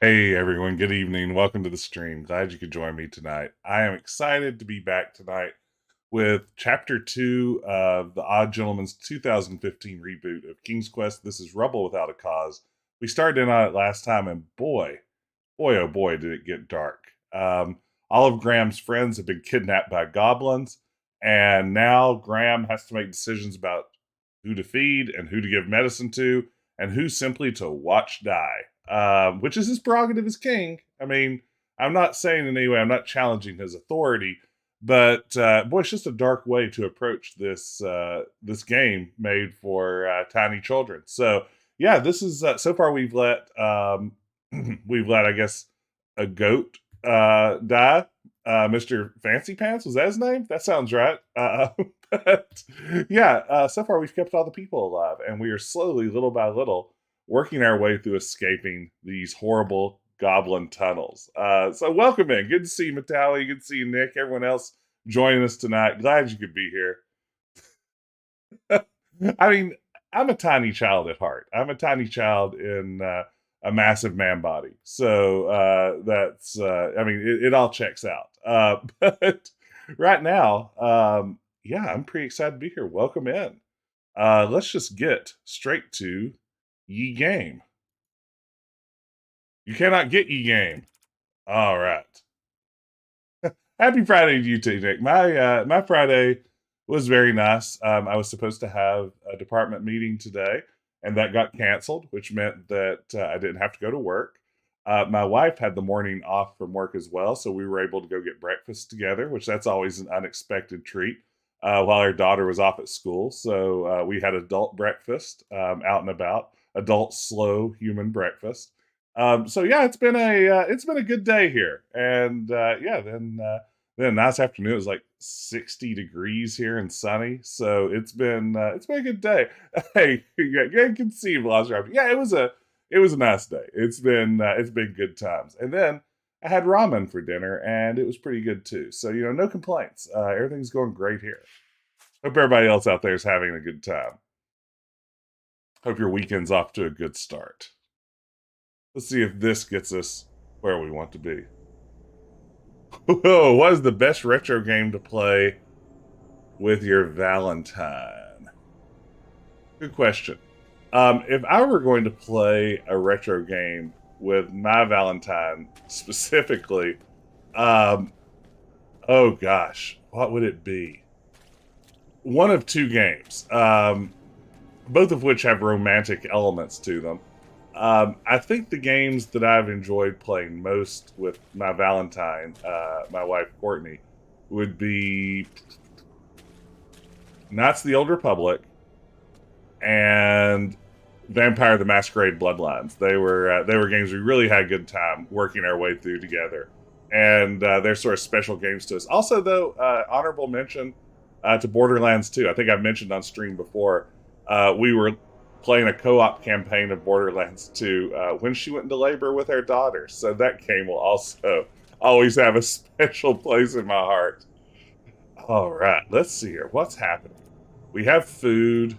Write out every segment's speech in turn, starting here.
Hey everyone, good evening. Welcome to the stream. Glad you could join me tonight. I am excited to be back tonight with Chapter 2 of the Odd Gentleman's 2015 reboot of King's Quest. This is Rubble Without a Cause. We started in on it last time, and boy, oh boy, did it get dark. All of Graham's friends have been kidnapped by goblins, and now Graham has to make decisions about who to feed and who to give medicine to, and who simply to watch die. Which is his prerogative as king. I mean, I'm not saying in any way, I'm not challenging his authority, but boy, it's just a dark way to approach this this game made for tiny children. So yeah, this is so far we've let I guess a goat die. Mr. Fancy Pants, was that his name? That sounds right. But yeah, so far we've kept all the people alive, and we are slowly, little by little, working our way through escaping these horrible goblin tunnels. So welcome in. Good to see you, Machiavelli. Good to see you, Nick. Everyone else joining us tonight. Glad you could be here. I mean, I'm a tiny child at heart. I'm a tiny child in a massive man body. So that's, I mean, it all checks out. But right now, yeah, I'm pretty excited to be here. Welcome in. Let's just get straight to ye game. You cannot get ye game. All right. Happy Friday to you too, Nick. My Friday was very nice. I was supposed to have a department meeting today, and that got canceled, which meant that I didn't have to go to work. My wife had the morning off from work as well, so we were able to go get breakfast together, which that's always an unexpected treat. While our daughter was off at school, so we had adult breakfast out and about. Adult slow human breakfast. So yeah, it's been a good day here, and yeah, then a nice afternoon. It was like 60 degrees here and sunny, so it's been a good day. Hey, you can see Velociraptor. Yeah, it was a nice day. It's been good times, and then I had ramen for dinner, and it was pretty good too. So no complaints. Everything's going great here. Hope everybody else out there is having a good time. Hope your weekend's off to a good start. Let's see if this gets us where we want to be. Whoa, what is the best retro game to play with your Valentine? Good question. If I were going to play a retro game with my Valentine specifically, oh gosh, what would it be? One of two games. Both of which have romantic elements to them. I think the games that I've enjoyed playing most with my Valentine, my wife Courtney, would be Knights of the Old Republic and Vampire the Masquerade Bloodlines. They were games we really had a good time working our way through together, and they're sort of special games to us. Also, though, honorable mention to Borderlands 2. I think I've mentioned on stream before. We were playing a co-op campaign of Borderlands 2 when she went into labor with our daughter. So that game will also always have a special place in my heart. All right, let's see here. What's happening? We have food.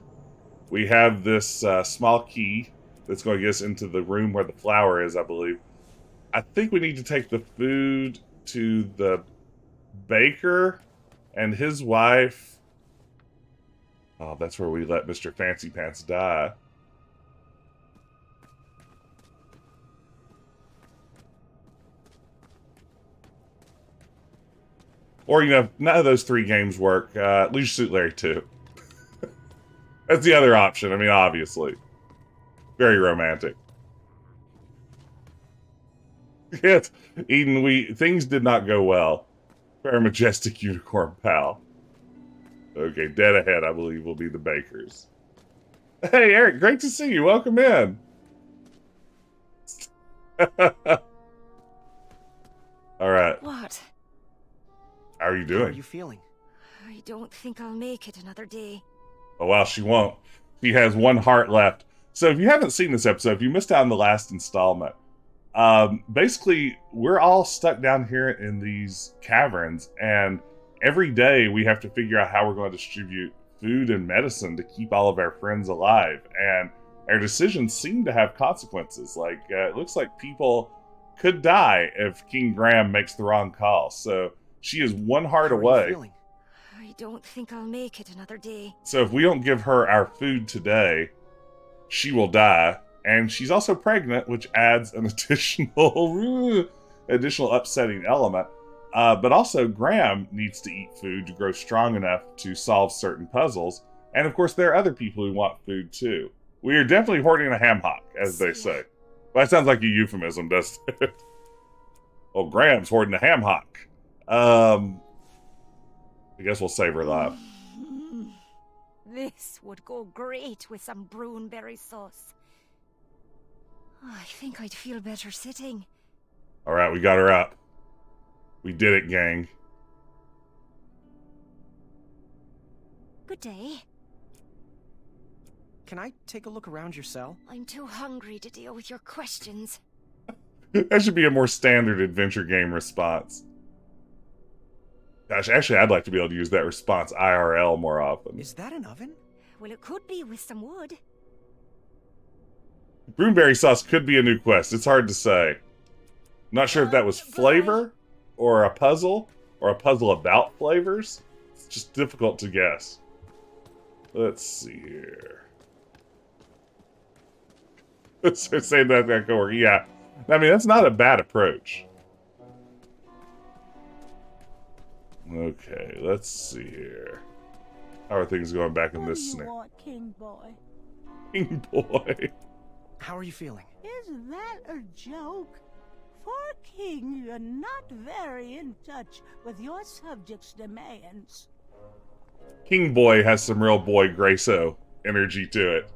We have this small key that's going to get us into the room where the flower is, I believe. I think we need to take the food to the baker and his wife. Oh, that's where we let Mr. Fancy Pants die. Or, none of those three games work. Leisure Suit Larry 2. That's the other option. I mean, obviously. Very romantic. Yes, Eden, things did not go well. Our majestic unicorn pal. Okay, dead ahead, I believe, will be the bakers. Hey, Eric, great to see you. Welcome in. All right. What? How are you doing? How are you feeling? I don't think I'll make it another day. Oh, wow, she won't. She has one heart left. So if you haven't seen this episode, if you missed out on the last installment, basically, we're all stuck down here in these caverns, and every day we have to figure out how we're going to distribute food and medicine to keep all of our friends alive. And our decisions seem to have consequences. Like, it looks like people could die if King Graham makes the wrong call. So she is one heart away. I don't think I'll make it another day. So if we don't give her our food today, she will die. And she's also pregnant, which adds an additional upsetting element. But also, Graham needs to eat food to grow strong enough to solve certain puzzles. And of course, there are other people who want food too. We are definitely hoarding a ham hock, as they say. Well, that sounds like a euphemism, doesn't it? Well, Graham's hoarding a ham hock. I guess we'll save her life. This would go great with some brownberry sauce. I think I'd feel better sitting. All right, we got her up. We did it, gang. Good day. Can I take a look around your cell? I'm too hungry to deal with your questions. That should be a more standard adventure game response. Gosh, actually, I'd like to be able to use that response IRL more often. Is that an oven? Well, it could be with some wood. Broomberry sauce could be a new quest. It's hard to say. Not sure if that was flavor or a puzzle about flavors. It's just difficult to guess. Let's see here. Let's say that go work. Yeah. I mean, that's not a bad approach. Okay, let's see here. How are things going back in this snare? What do you want, King Boy? King Boy. How are you feeling? Is that a joke? For a king, you're not very in touch with your subjects' demands. King Boy has some real boy Graco energy to it.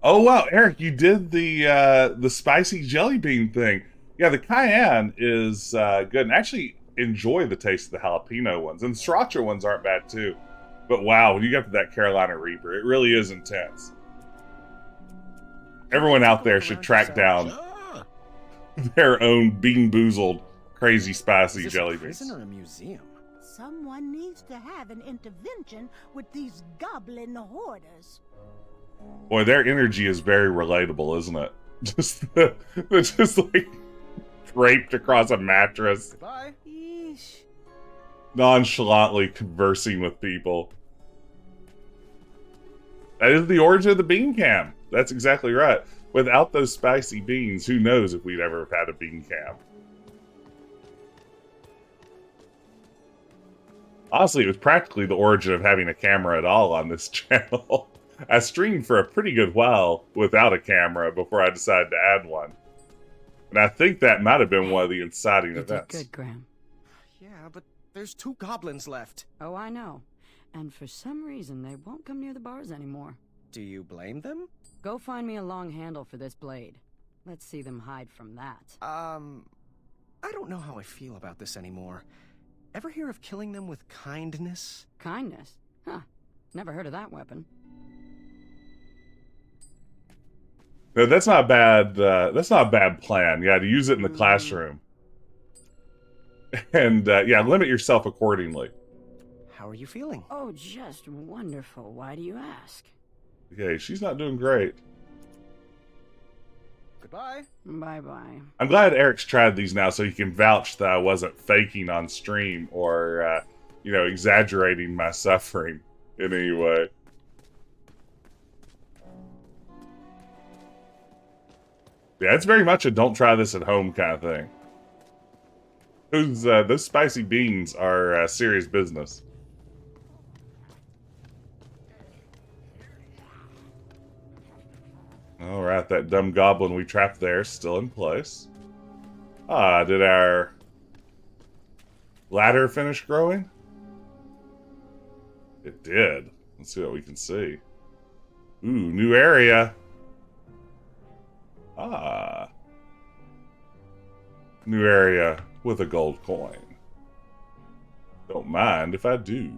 Oh wow, Eric, you did the spicy jelly bean thing. Yeah, the cayenne is good, and actually enjoy the taste of the jalapeno ones, and the sriracha ones aren't bad too. But wow, when you get to that Carolina Reaper, it really is intense. Everyone out there should track down their own bean-boozled, crazy spicy jelly beans. Is this a prison or a museum? Someone needs to have an intervention with these goblin hoarders. Boy, their energy is very relatable, isn't it? They're just like draped across a mattress, Bye. Yeesh. nonchalantly conversing with people. That is the origin of the bean cam. That's exactly right. Without those spicy beans, who knows if we'd ever have had a bean cam. Honestly, it was practically the origin of having a camera at all on this channel. I streamed for a pretty good while without a camera before I decided to add one. And I think that might have been one of the inciting You did events. good, Graham. Yeah, but there's 2 goblins left. Oh, I know. And for some reason, they won't come near the bars anymore. Do you blame them? Go find me a long handle for this blade. Let's see them hide from that. I don't know how I feel about this anymore. Ever hear of killing them with kindness? Kindness? Huh. Never heard of that weapon. No, that's not bad. That's not a bad plan. Yeah, to use it in the classroom. And yeah, limit yourself accordingly. How are you feeling? Oh, just wonderful. Why do you ask? Okay, she's not doing great. Goodbye. Bye-bye. I'm glad Eric's tried these now so he can vouch that I wasn't faking on stream or, you know, exaggerating my suffering in any way. Yeah, it's very much a don't try this at home kind of thing. Those spicy beans are serious business. Alright, that dumb goblin we trapped there is still in place. Ah, did our ladder finish growing? It did. Let's see what we can see. Ooh, new area. Ah. New area with a gold coin. Don't mind if I do.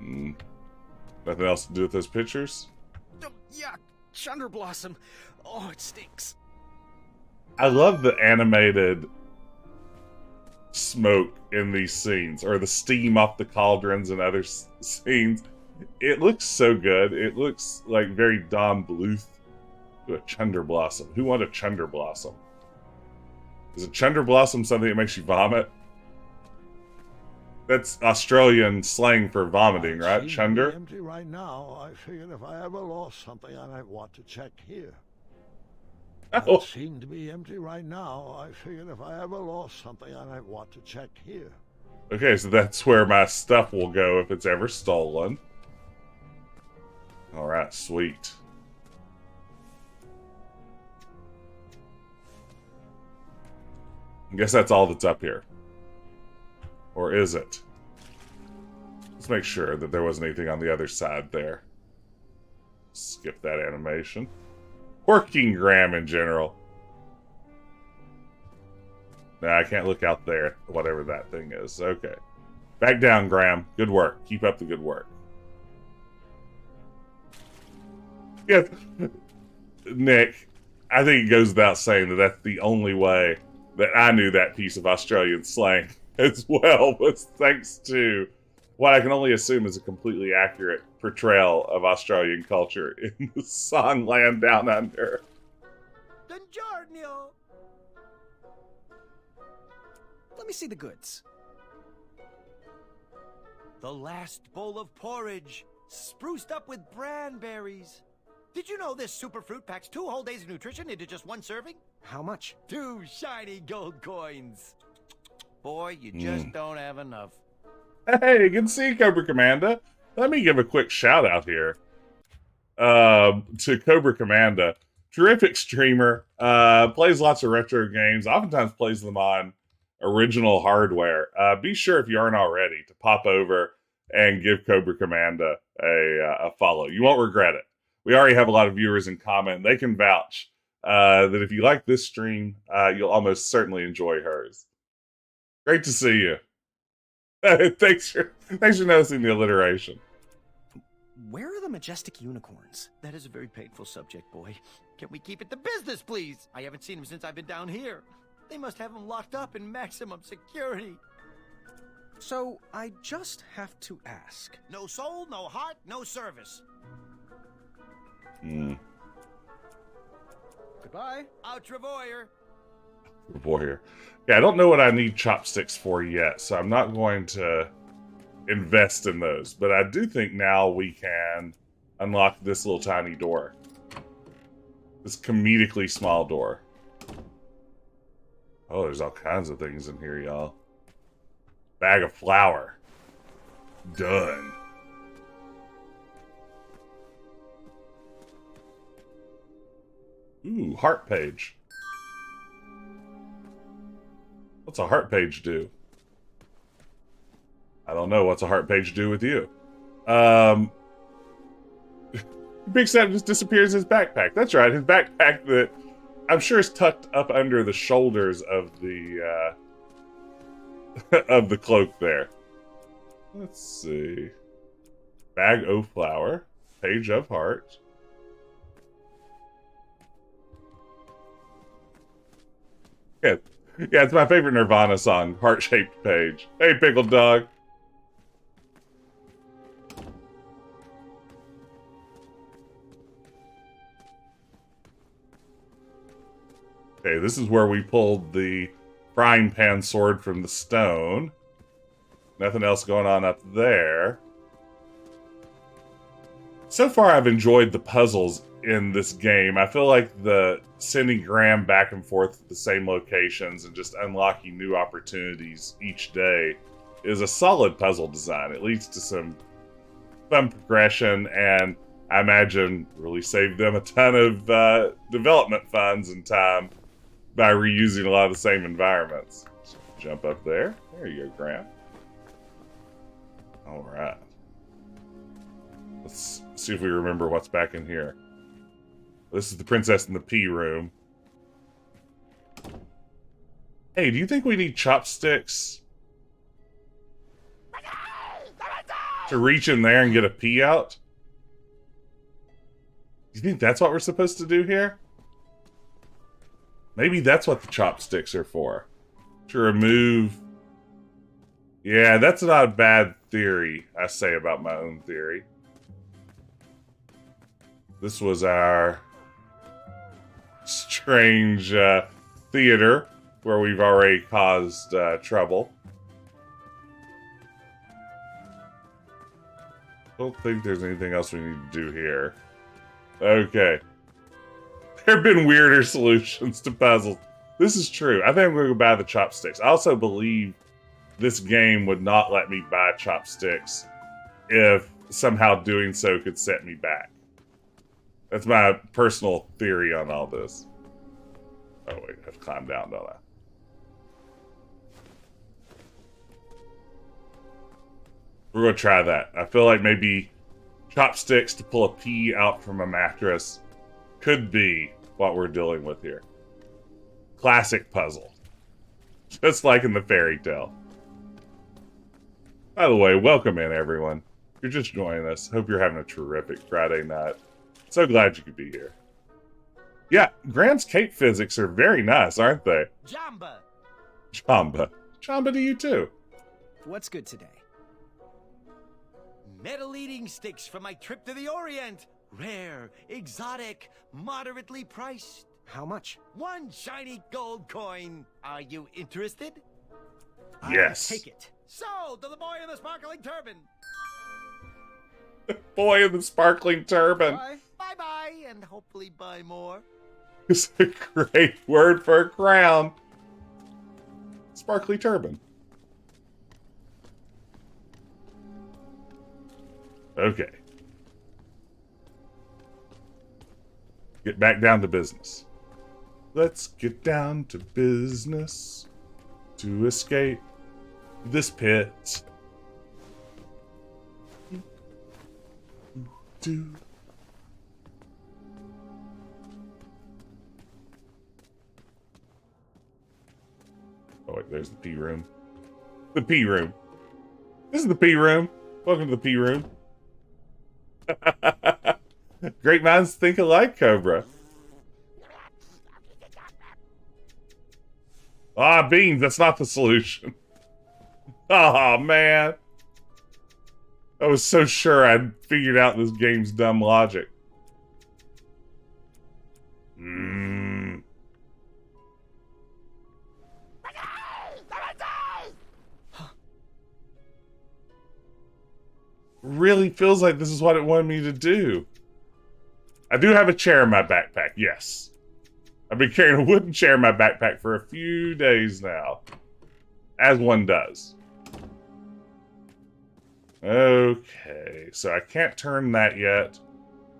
Nothing else to do with those pictures? Oh, yuck! Chunder Blossom. Oh, it stinks. I love the animated smoke in these scenes, or the steam off the cauldrons and other scenes. It looks so good. It looks like very Don Bluth to a Chunder Blossom. Who want a Chunder Blossom? Is a Chunder Blossom something that makes you vomit? That's Australian slang for vomiting, right? Chunder? Empty right now. I figured if I ever lost something, I might want to check here. Oh. It seemed to be empty right now. I figured if I ever lost something, I might want to check here. Okay, so that's where my stuff will go if it's ever stolen. Alright, sweet. I guess that's all that's up here. Or is it? Let's make sure that there wasn't anything on the other side there. Skip that animation. Working Graham in general. Nah, I can't look out there, whatever that thing is. Okay. Back down, Graham. Good work. Keep up the good work. Yes. Nick, I think it goes without saying that that's the only way that I knew that piece of Australian slang as well, was thanks to what I can only assume is a completely accurate portrayal of Australian culture in the song Land Down Under. Buongiorno. Let me see the goods. The last bowl of porridge, spruced up with branberries. Did you know this super fruit packs 2 whole days of nutrition into just 1 serving? How much? 2 shiny gold coins. Boy, you just don't have enough. Hey, good to see you, Cobra Commander. Let me give a quick shout out here to Cobra Commander. Terrific streamer. Plays lots of retro games. Oftentimes plays them on original hardware. Be sure, if you aren't already, to pop over and give Cobra Commander a follow. You won't regret it. We already have a lot of viewers in common. They can vouch that if you like this stream, you'll almost certainly enjoy hers. Great to see you. Thanks for noticing the alliteration. Where are the majestic unicorns? That is a very painful subject, boy. Can we keep it to business, please? I haven't seen them since I've been down here. They must have them locked up in maximum security. So, I just have to ask. No soul, no heart, no service. Goodbye. Outravoyer. Warrior. Yeah, I don't know what I need chopsticks for yet, so I'm not going to invest in those. But I do think now we can unlock this little tiny door. This comedically small door. Oh, there's all kinds of things in here, y'all. Bag of flour. Done. Ooh, heart page. What's a heart page do? I don't know. What's a heart page do with you? Big Sam just disappears his backpack. That's right, his backpack that I'm sure is tucked up under the shoulders of the of the cloak there. Let's see. Bag o' flour. Page of heart. Yeah, it's my favorite Nirvana song, Heart-Shaped Page. Hey, Pickled Dog. Okay, this is where we pulled the frying pan sword from the stone. Nothing else going on up there. So far, I've enjoyed the puzzles in this game. I feel like the sending Graham back and forth to the same locations and just unlocking new opportunities each day is a solid puzzle design. It leads to some fun progression, and I imagine really saved them a ton of development funds and time by reusing a lot of the same environments. So jump up there. There you go, Graham. All right. Let's see if we remember what's back in here. This is the princess in the pea room. Hey, do you think we need chopsticks to reach in there and get a pea out? Do you think that's what we're supposed to do here? Maybe that's what the chopsticks are for. To remove... Yeah, that's not a bad theory, I say about my own theory. This was our strange theater where we've already caused trouble. Don't think there's anything else we need to do here. Okay. There have been weirder solutions to puzzles. This is true. I think I'm going to go buy the chopsticks. I also believe this game would not let me buy chopsticks if somehow doing so could set me back. That's my personal theory on all this. Oh wait, I have to climb down, don't I? We're going to try that. I feel like maybe chopsticks to pull a pea out from a mattress could be what we're dealing with here. Classic puzzle. Just like in the fairy tale. By the way, welcome in, everyone. If you're just joining us, hope you're having a terrific Friday night. So glad you could be here. Yeah, Graham's cape physics are very nice, aren't they? Jamba! Jamba. Jamba to you too. What's good today? Metal eating sticks from my trip to the Orient. Rare, exotic, moderately priced. How much? 1 shiny gold coin. Are you interested? Yes. I'll take it. So, to the boy in the sparkling turban. Boy in the sparkling turban. Bye. Bye-bye, and hopefully buy more. It's a great word for a crown. Sparkly turban. Okay. Get back down to business. Let's get down to business to escape this pit. Do. Oh wait, there's the pea room. The pea room. This is the pea room. Welcome to the pea room. Great minds think alike, Cobra. Ah, beans, that's not the solution. Oh, man. I was so sure I'd figured out this game's dumb logic. Really feels like this is what it wanted me to do. I do have a chair in my backpack, yes. I've been carrying a wooden chair in my backpack for a few days now. As one does. Okay, so I can't turn that yet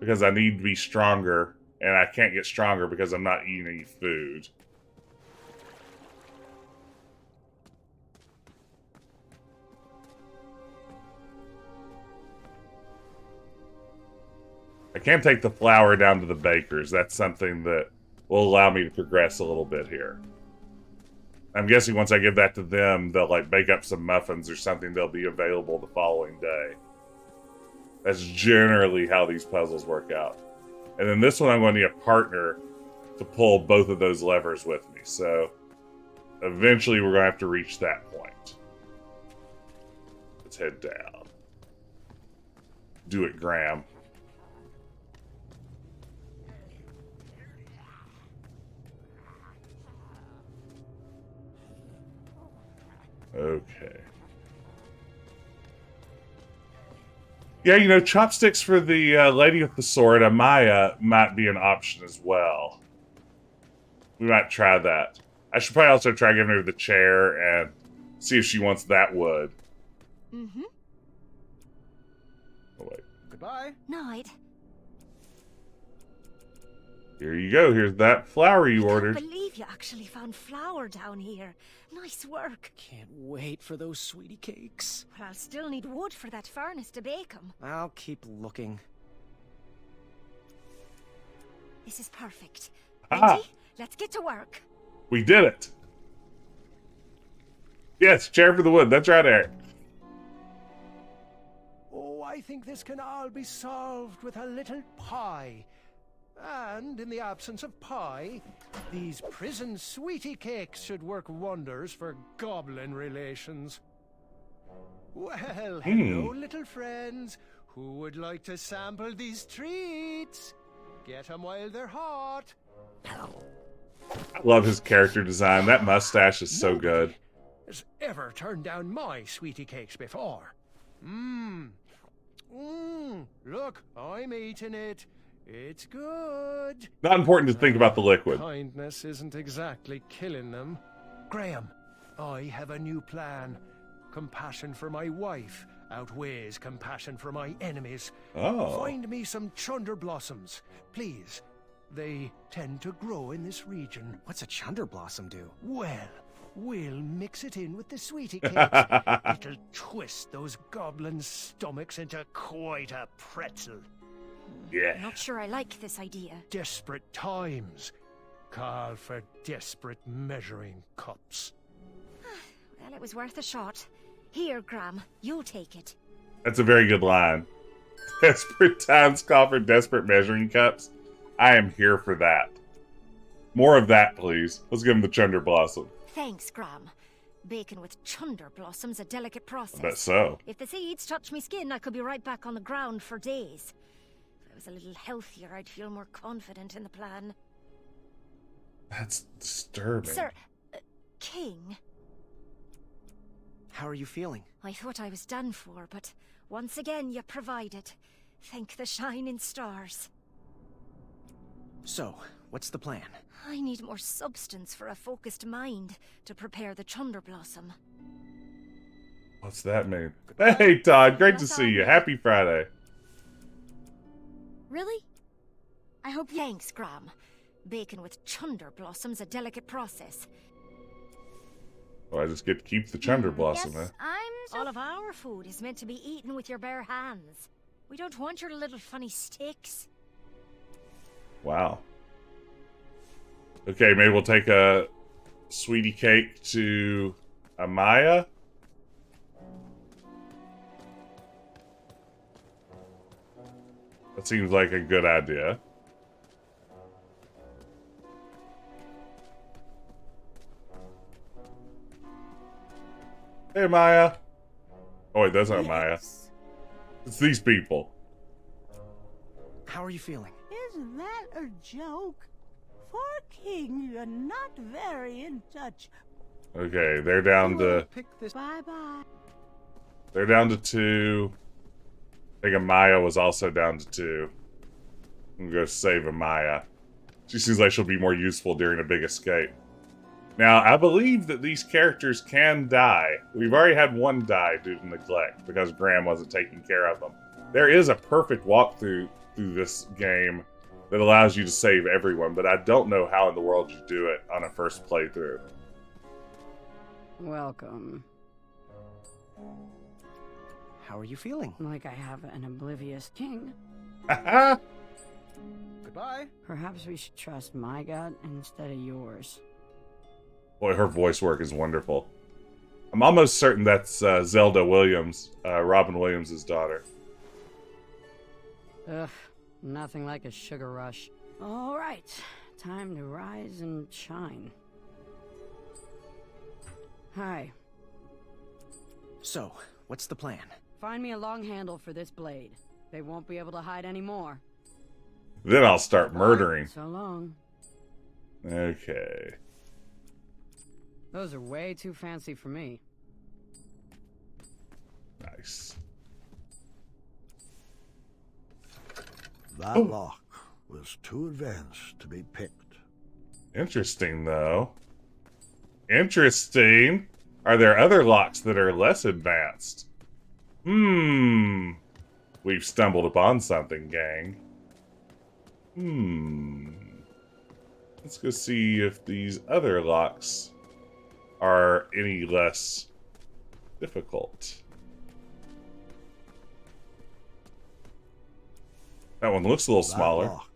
because I need to be stronger, and I can't get stronger because I'm not eating any food. I can take the flour down to the baker's. That's something that will allow me to progress a little bit here. I'm guessing once I give that to them, they'll like bake up some muffins or something. They'll be available the following day. That's generally how these puzzles work out. And then this one, I'm going to need a partner to pull both of those levers with me. So eventually we're going to have to reach that point. Let's head down. Do it, Graham. Okay. Yeah, you know, chopsticks for the lady with the sword, Amaya, might be an option as well. We might try that. I should probably also try giving her the chair and see if she wants that wood. Mm-hmm. Oh, wait. Goodbye. Night. Here you go. Here's that flour you I ordered. can't believe you actually found flour down here. Nice work. Can't wait for those sweetie cakes. But I'll still need wood for that furnace to bake them. I'll keep looking. This is perfect. Ah. Ready? Let's get to work. We did it. Yes, chair for the wood. That's right, Eric. Oh, I think this can all be solved with a little pie. And in the absence of pie, these prison sweetie cakes should work wonders for goblin relations. Well, hello, little friends. Who would like to sample these treats? Get 'em while they're hot. I love his character design. That mustache is so good. Has ever turned down my sweetie cakes before. Look, I'm eating it. It's good. Not important to think about the liquid. Kindness isn't exactly killing them. Graham, I have a new plan. Compassion for my wife outweighs compassion for my enemies. Oh. Find me some chunder blossoms, please. They tend to grow in this region. What's a chunder blossom do? Well, we'll mix it in with the sweetie cakes. It'll twist those goblin stomachs into quite a pretzel. Yeah. Not sure I like this idea. Desperate times call for desperate measuring cups. Well, it was worth a shot. Here, Graham, you take it. That's a very good line. Desperate times call for desperate measuring cups. I am here for that. More of that, please. Let's give him the chunder blossom. Thanks, Graham. Baking with chunder blossoms a delicate process. I bet so. If the seeds touch me skin, I could be right back on the ground for days. If I was a little healthier, I'd feel more confident in the plan. That's disturbing. Sir, King, How are you feeling? I thought I was done for, but once again you provided. Thank the shining stars. So, what's the plan? I need more substance for a focused mind to prepare the chunder blossom. What's that mean? Hey, Todd. Great to see you. Happy Friday. Really? I hope. Thanks, Graham. Baking with chunder blossoms a delicate process. Well, I just get to keep the chunder blossom, Yes, huh? All of our food is meant to be eaten with your bare hands. We don't want your little funny sticks. Wow. Okay, maybe we'll take a sweetie cake to Amaya. That seems like a good idea. Hey, Maya. Oh, wait, that's not Maya. It's these people. How are you feeling? Is that a joke? For King, you're not very in touch. Okay, they're down to... Pick this. Bye-bye. They're down to 2. I think Amaya was also down to 2. I'm gonna go save Amaya. She seems like she'll be more useful during a big escape. Now, I believe that these characters can die. We've already had one die due to neglect because Graham wasn't taking care of them. There is a perfect walkthrough through this game that allows you to save everyone, but I don't know how in the world you do it on a first playthrough. Welcome. How are you feeling? Like I have an oblivious king. Goodbye. Perhaps we should trust my gut instead of yours. Boy, her voice work is wonderful. I'm almost certain that's Zelda Williams, Robin Williams' daughter. Ugh, nothing like a sugar rush. All right, time to rise and shine. Hi. So, what's the plan? Find me a long handle for this blade. They won't be able to hide anymore. Then I'll start murdering. So long. Okay. Those are way too fancy for me. Nice. That lock was too advanced to be picked. Interesting, though. Interesting. Are there other locks that are less advanced? We've stumbled upon something, gang. Let's go see if these other locks are any less difficult. That one looks a little smaller. That lock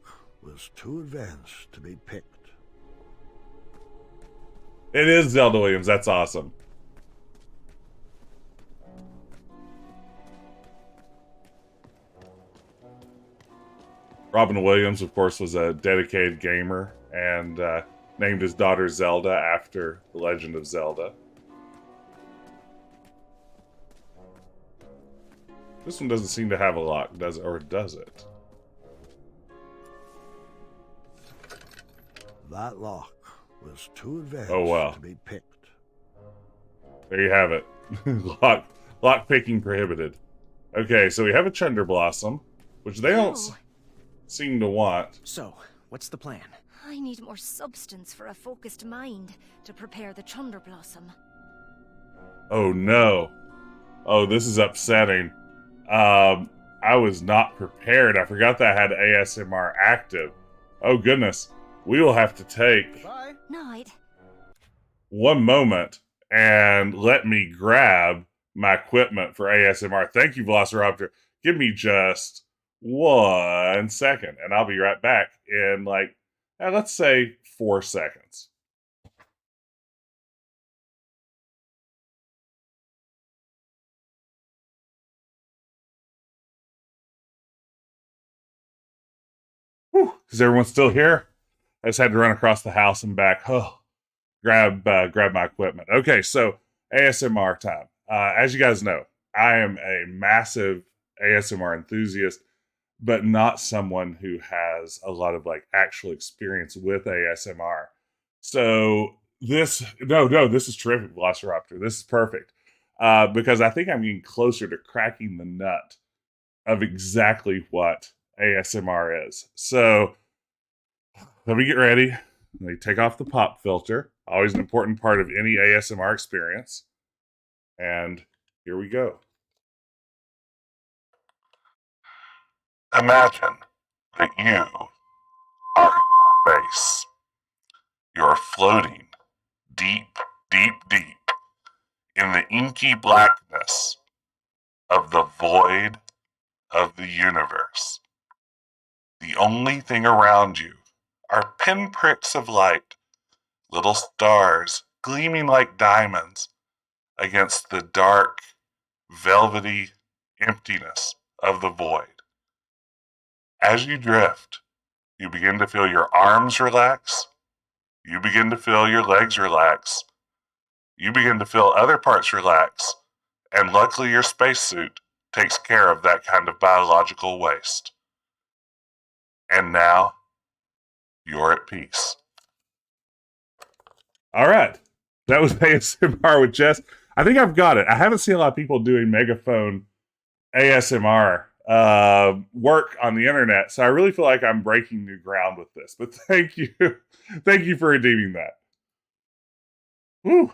was too advanced to be picked. It is Zelda Williams. That's awesome. Robin Williams, of course, was a dedicated gamer and named his daughter Zelda after The Legend of Zelda. This one doesn't seem to have a lock, does it? Or does it? That lock was too advanced to be picked. There you have it. Lock picking prohibited. Okay, so we have a Chunder Blossom, which they don't seem to want. So, what's the plan? I need more substance for a focused mind to prepare the Chunder Blossom. Oh no. Oh, this is upsetting. I was not prepared. I forgot that I had ASMR active. Oh goodness. We will have to take Night. one moment and let me grab my equipment for ASMR. Thank you, Velociraptor. Give me just 1 second, and I'll be right back in, like, let's say 4 seconds. Whew, is everyone still here? I just had to run across the house and back. Oh, grab my equipment. Okay, so ASMR time. As you guys know, I am a massive ASMR enthusiast, but not someone who has a lot of like actual experience with ASMR. So this is terrific, Velociraptor. This is perfect because I think I'm getting closer to cracking the nut of exactly what ASMR is. So let me get ready. Let me take off the pop filter. Always an important part of any ASMR experience. And here we go. Imagine that you are in space. You're floating deep, deep, deep in the inky blackness of the void of the universe. The only thing around you are pinpricks of light, little stars gleaming like diamonds against the dark, velvety emptiness of the void. As you drift, you begin to feel your arms relax, you begin to feel your legs relax, you begin to feel other parts relax, and luckily your spacesuit takes care of that kind of biological waste. And now, you're at peace. All right. That was ASMR with Jess. I think I've got it. I haven't seen a lot of people doing megaphone ASMR work on the internet, so I really feel like I'm breaking new ground with this. But thank you. Thank you for redeeming that. Whew.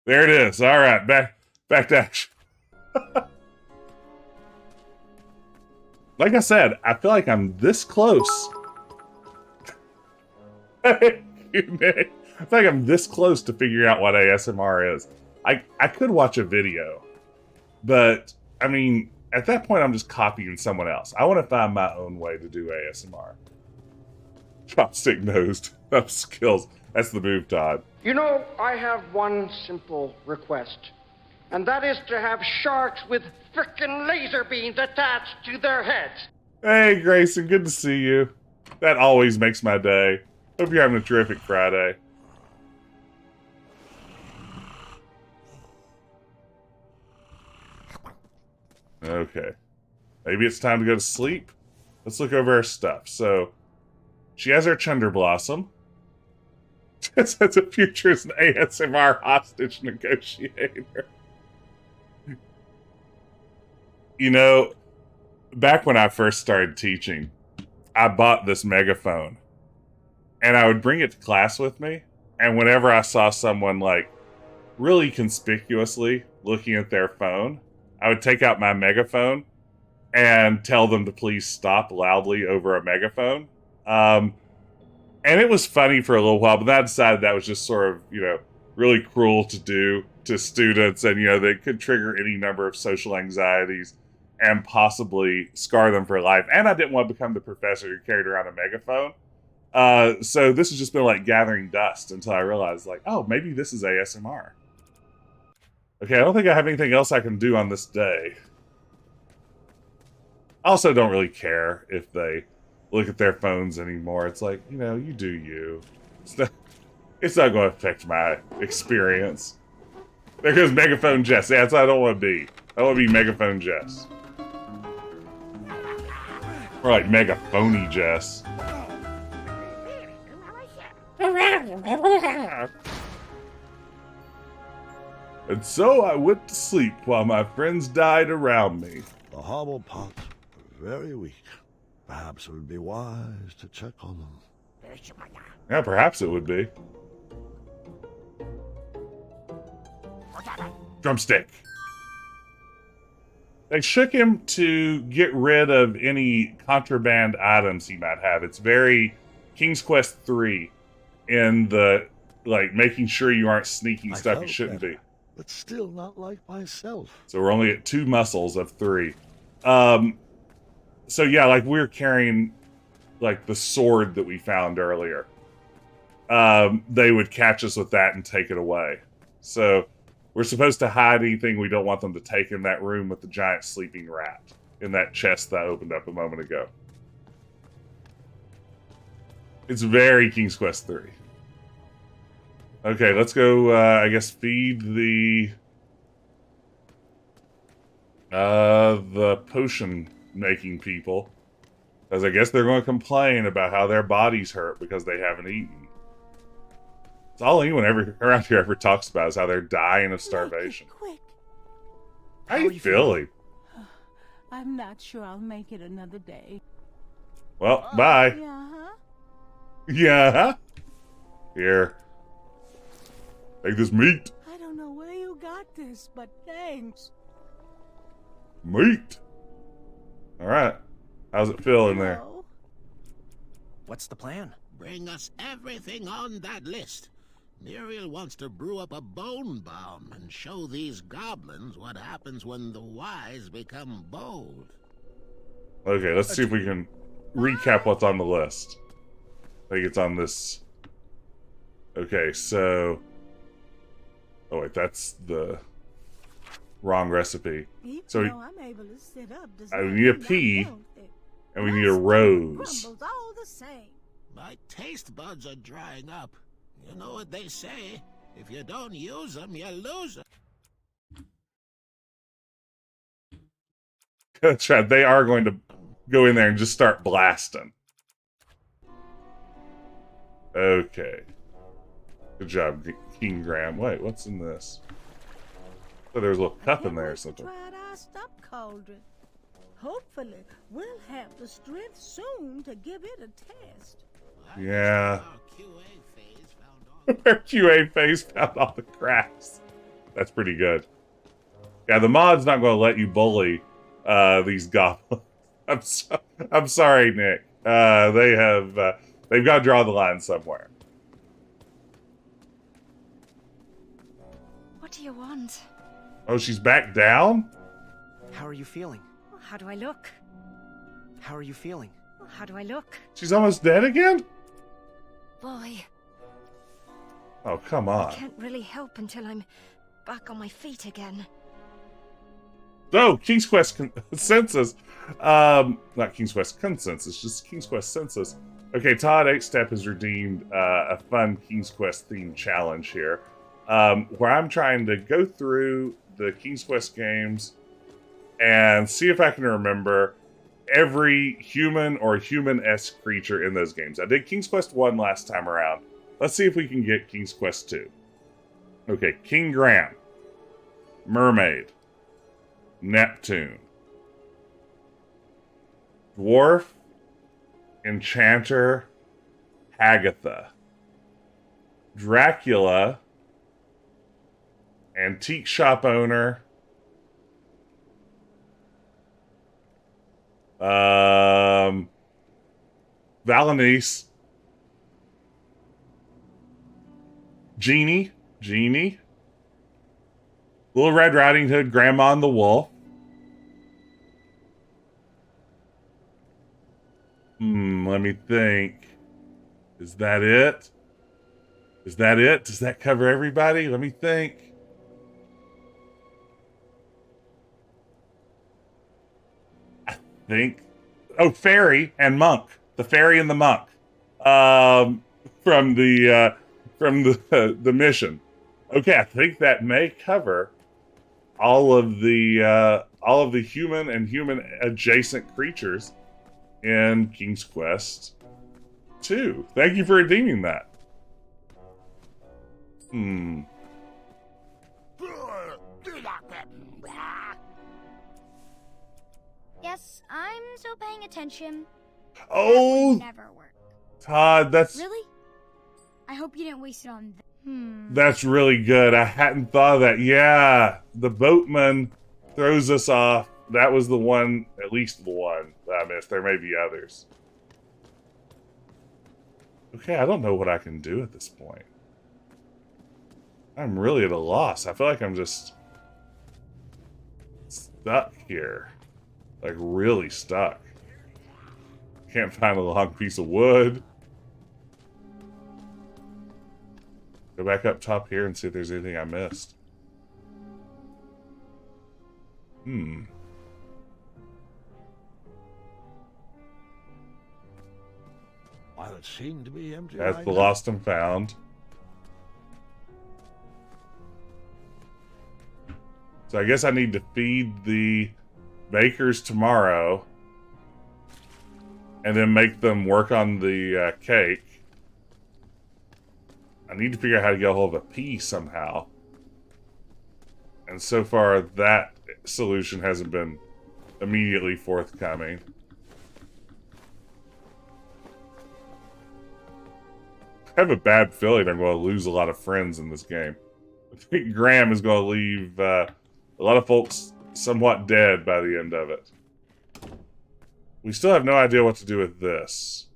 There it is. All right. Back to action. Like I said, I feel like I'm this close. Thank you, Nick. I feel like I'm this close to figuring out what ASMR is. I could watch a video, but, I mean, at that point, I'm just copying someone else. I want to find my own way to do ASMR. Chopstick nosed. That's skills. That's the move, Todd. You know, I have one simple request, and that is to have sharks with frickin' laser beams attached to their heads. Hey, Grayson, good to see you. That always makes my day. Hope you're having a terrific Friday. Okay. Maybe it's time to go to sleep. Let's look over our stuff. So, she has her Chunder Blossom. Just has a future as an ASMR hostage negotiator. You know, back when I first started teaching, I bought this megaphone. And I would bring it to class with me. And whenever I saw someone, like, really conspicuously looking at their phone, I would take out my megaphone and tell them to please stop loudly over a megaphone. And And it was funny for a little while, but then I decided that was just sort of, really cruel to do to students, and, they could trigger any number of social anxieties and possibly scar them for life. And I didn't want to become the professor who carried around a megaphone. So this has just been like gathering dust until I realized, like, oh, maybe this is ASMR. Okay, I don't think I have anything else I can do on this day. I also don't really care if they look at their phones anymore. It's like, you do you. It's not going to affect my experience. There goes Megaphone Jess. That's what I don't want to be. I want to be Megaphone Jess. Or like Megaphony Jess. And so I went to sleep while my friends died around me. The Hobblepots are very weak. Perhaps it would be wise to check on them. Yeah, perhaps it would be. Drumstick. They shook him to get rid of any contraband items he might have. It's very King's Quest 3 in the, making sure you aren't sneaking stuff you shouldn't be. But still not like myself. So we're only at 2 muscles of 3. So yeah, we're carrying, the sword that we found earlier. They would catch us with that and take it away. So we're supposed to hide anything we don't want them to take in that room with the giant sleeping rat in that chest that opened up a moment ago. It's very King's Quest 3. Okay, let's go, I guess, feed the potion-making people. Because I guess they're going to complain about how their bodies hurt because they haven't eaten. It's all anyone around here ever talks about is how they're dying of starvation. Quick. How you feeling? I'm not sure I'll make it another day. Well, bye. Yeah. Yeah. Here. Take this meat. I don't know where you got this, but thanks. Meat. All right. How's it feel in there? What's the plan? Bring us everything on that list. Muriel wants to brew up a bone bomb and show these goblins what happens when the wise become bold. Okay, let's see if we can recap what's on the list. I think it's on this. Okay, so... Oh wait, that's the wrong recipe. So I'm able to sit up. we need a pea, and we need a rose. All the same. My taste buds are drying up. You know what they say. If you don't use them, you lose them. That's right. They are going to go in there and just start blasting. Okay. Good job, King Graham. Wait, what's in this? Oh, there's a little cup in there or something. Tried our stop cauldron. Hopefully, we'll have the strength soon to give it a test. Yeah. Our QA phase found all the cracks. That's pretty good. Yeah, the mod's not going to let you bully these goblins. I'm sorry, Nick. They've got to draw the line somewhere. What do you want? Oh, she's back down? How are you feeling? How do I look? How are you feeling? How do I look? She's almost dead again? Boy. Oh, come on. I can't really help until I'm back on my feet again. Oh, King's Quest Census. Not King's Quest Consensus, just King's Quest Census. Okay, Todd 8-Step has redeemed a fun King's Quest themed challenge here. Where I'm trying to go through the King's Quest games and see if I can remember every human or human-esque creature in those games. I did King's Quest 1 last time around. Let's see if we can get King's Quest 2. Okay, King Graham, Mermaid, Neptune, Dwarf, Enchanter, Agatha, Dracula, Antique Shop Owner, Valenice, Genie. Little Red Riding Hood, Grandma and the Wolf. Let me think. Is that it? Is that it? Does that cover everybody? Let me think. I think. Oh, Fairy and Monk. The Fairy and the Monk. From the mission. Okay, I think that may cover all of the human and human adjacent creatures in King's Quest 2. Thank you for redeeming that. Yes, I'm still paying attention. Oh, that would never work. Todd, that's really. I hope you didn't waste it on. That's really good. I hadn't thought of that. Yeah, the boatman throws us off. That was the one, at least the one that I missed. There may be others. Okay, I don't know what I can do at this point. I'm really at a loss. I feel like I'm just stuck here. Like, really stuck. Can't find a long piece of wood. Go back up top here and see if there's anything I missed. Well, it seemed to be empty. That's right the now. lost and found. So I guess I need to feed the bakers tomorrow. And then make them work on the cake. I need to figure out how to get a hold of a pea somehow. And so far, that solution hasn't been immediately forthcoming. I have a bad feeling I'm going to lose a lot of friends in this game. I think Graham is going to leave a lot of folks somewhat dead by the end of it. We still have no idea what to do with this.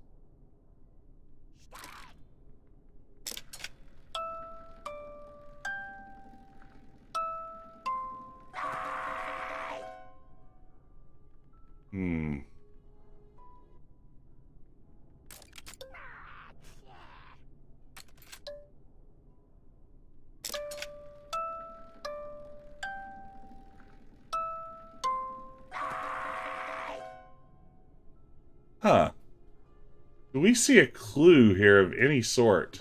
Huh. Do we see a clue here of any sort?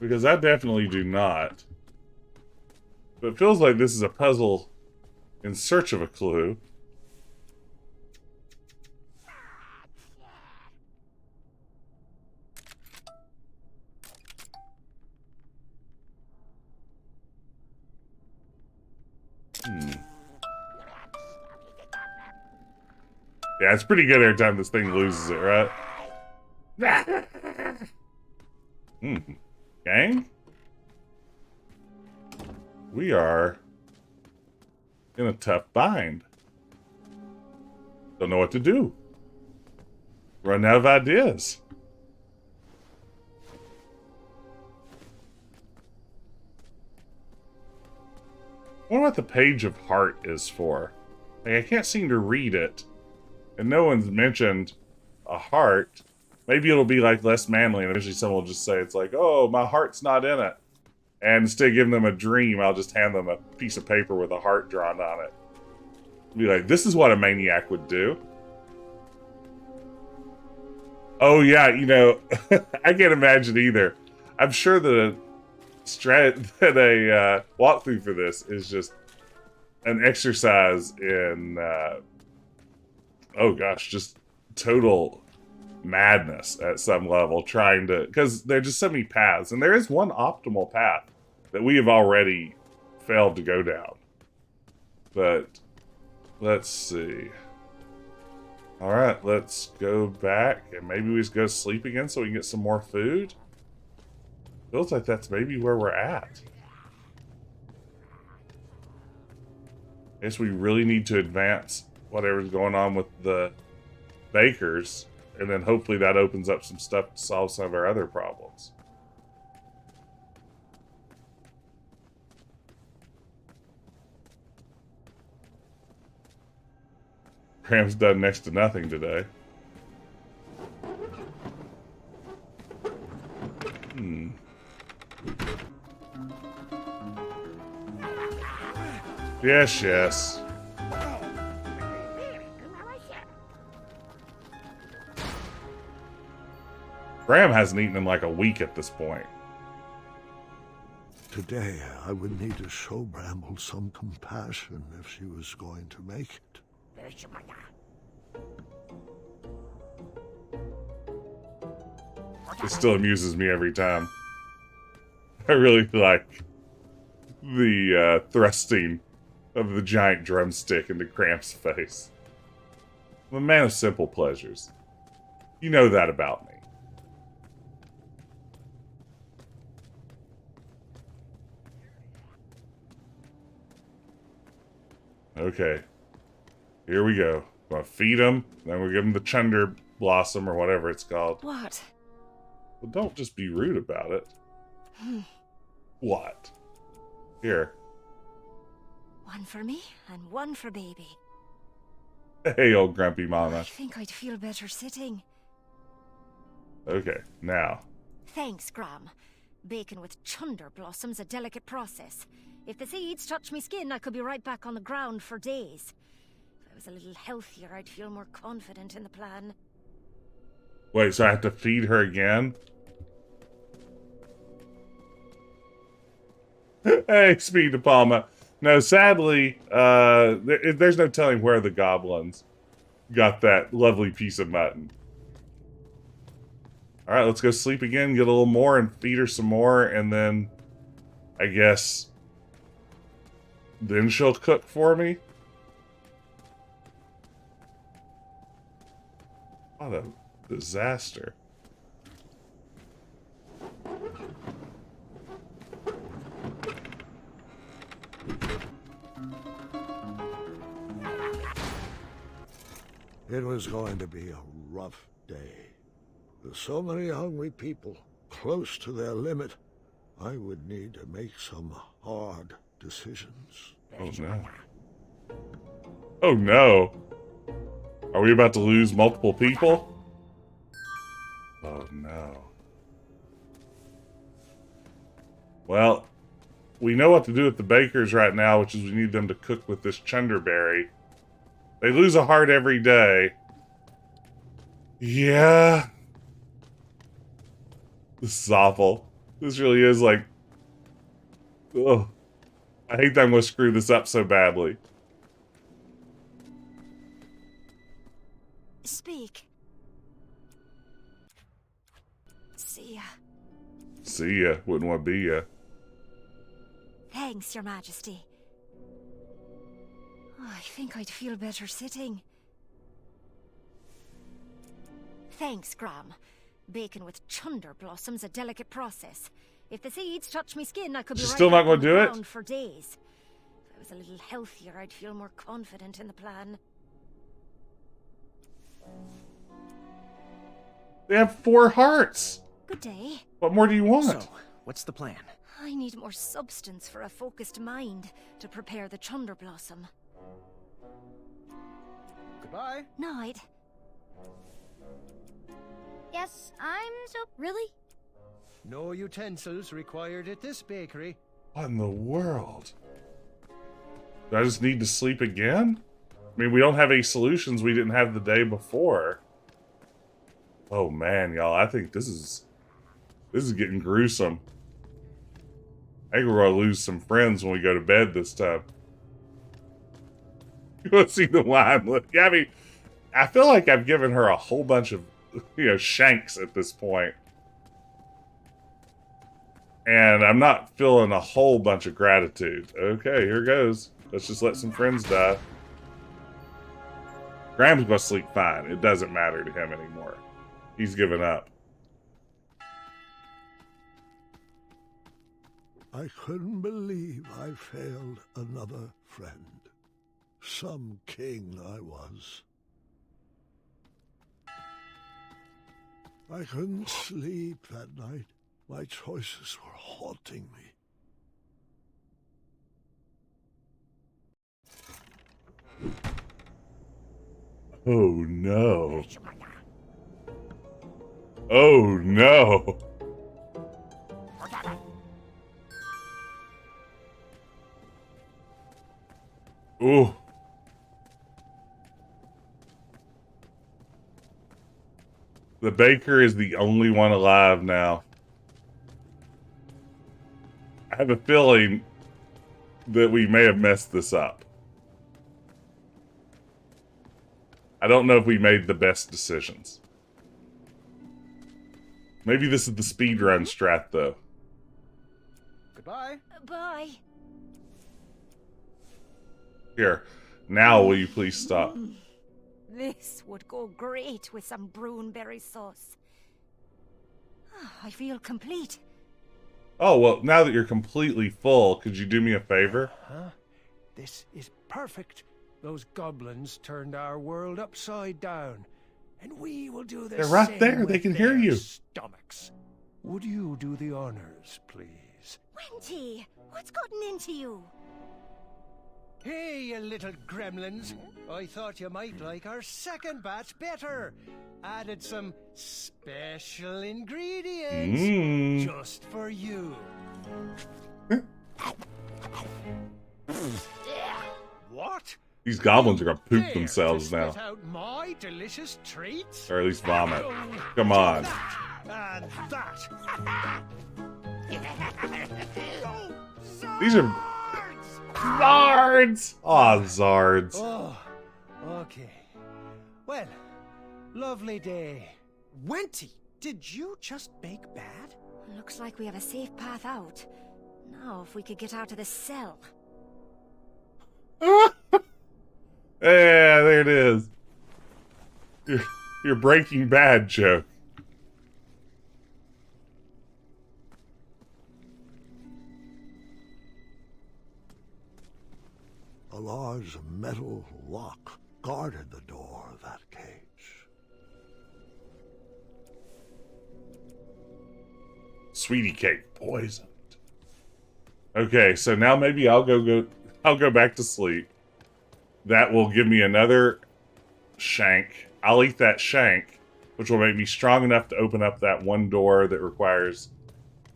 Because I definitely do not. But it feels like this is a puzzle in search of a clue. Yeah, it's pretty good every time this thing loses it, right? Gang? We are in a tough bind. Don't know what to do. Run out of ideas. I wonder what the page of heart is for. Like, I can't seem to read it. And no one's mentioned a heart. Maybe it'll be like less manly, and eventually someone will just say, it's like, oh, my heart's not in it. And instead of giving them a dream, I'll just hand them a piece of paper with a heart drawn on it. Be like, this is what a maniac would do. Oh yeah, you know, I can't imagine either. I'm sure that a walkthrough for this is just an exercise in oh gosh, just total madness at some level, trying to, because there are just so many paths, and there is one optimal path that we have already failed to go down. But let's see. Alright, let's go back, and maybe we just go to sleep again so we can get some more food. Feels like that's maybe where we're at. I guess we really need to advance whatever's going on with the bakers, and then hopefully that opens up some stuff to solve some of our other problems. Graham's done next to nothing today. Yes, yes. Graham hasn't eaten in like a week at this point. Today, I would need to show Bramble some compassion if she was going to make it. It still amuses me every time. I really like the thrusting of the giant drumstick into Graham's face. I'm a man of simple pleasures. You know that about me. Okay. Here we go. I'm gonna feed him, then we'll give him the chunder blossom or whatever it's called. What? Well, don't just be rude about it. What? Here. One for me and one for baby. Hey, old grumpy I mama. think I'd feel better sitting. Okay, now. Thanks, Graham. Bacon with chunder blossoms a delicate process. If the seeds touch me skin, I could be right back on the ground for days. If I was a little healthier, I'd feel more confident in the plan. Wait, so I have to feed her again? Hey, Speed De Palma. No, sadly, there's no telling where the goblins got that lovely piece of mutton. Alright, let's go sleep again, get a little more, and feed her some more, and then, I guess, then she'll cook for me? What a disaster. It was going to be a rough day. With so many hungry people close to their limit, I would need to make some hard decisions. Oh no. Oh no. Are we about to lose multiple people? Oh no. Well, we know what to do with the bakers right now, which is we need them to cook with this chunderberry. They lose a heart every day. Yeah. This is awful. This really is like... Ugh. I hate that I'm going to screw this up so badly. Speak. See ya. See ya. Wouldn't want to be ya. Thanks, Your Majesty. Oh, I think I'd feel better sitting. Thanks, Graham. Bacon with chunder blossoms a delicate process. If the seeds touch me skin, I could be She's right still not back gonna on the do it? ground for days. If I was a little healthier, I'd feel more confident in the plan. They have 4 hearts. Good day. What more do you want? So, what's the plan? I need more substance for a focused mind to prepare the chunder blossom. Goodbye. Night. Yes, I'm so... Really? No utensils required at this bakery. What in the world? Do I just need to sleep again? I mean, we don't have any solutions we didn't have the day before. Oh man, y'all, I think this is getting gruesome. I think we're gonna lose some friends when we go to bed this time. You wanna see the wine look? Yeah, I mean, I feel like I've given her a whole bunch of, shanks at this point. And I'm not feeling a whole bunch of gratitude. Okay, here goes. Let's just let some friends die. Graham's gonna sleep fine. It doesn't matter to him anymore. He's given up. I couldn't believe I failed another friend. Some king I was. I couldn't sleep that night. My choices were haunting me. Oh no. Oh no. Ooh. The baker is the only one alive now. I have a feeling that we may have messed this up. I don't know if we made the best decisions. Maybe this is the speedrun strat, though. Goodbye. Bye. Here, now will you please stop? This would go great with some brownberry sauce. I feel complete. Oh, well, now that you're completely full, could you do me a favor? Huh? This is perfect. Those goblins turned our world upside down, and we will do the They're right same there. with They can hear their you. Stomachs. Would you do the honors, please? Wenty, what's gotten into you? Hey, you little gremlins. I thought you might like our second batch better. Added some special ingredients just for you. What? These goblins are gonna poop Dare themselves to now. spit out my delicious treats? Or at least vomit. Come on. And that. These are... Zards! Aw, Zards. Oh, okay. Well, lovely day. Wenty, did you just bake bad? Looks like we have a safe path out. Now, if we could get out of this cell. Yeah, there it is. Your Breaking Bad joke. A large metal lock guarded the door of that cage. Sweetie cake poisoned. Okay, so now maybe I'll go back to sleep. That will give me another shank. I'll eat that shank, which will make me strong enough to open up that one door that requires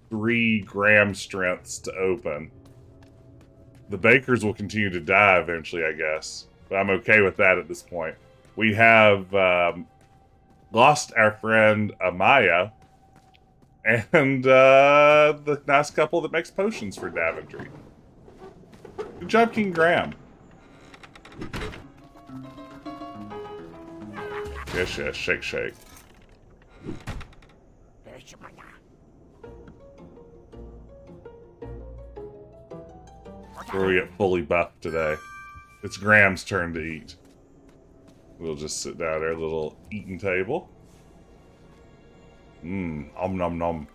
3 gram strengths to open. The bakers will continue to die eventually, I guess. But I'm okay with that at this point. We have lost our friend Amaya and the nice couple that makes potions for Daventry. Good job, King Graham. Yes, yes, shake, shake. Where we get fully buffed today. It's Graham's turn to eat. We'll just sit down at our little eating table. Om nom nom.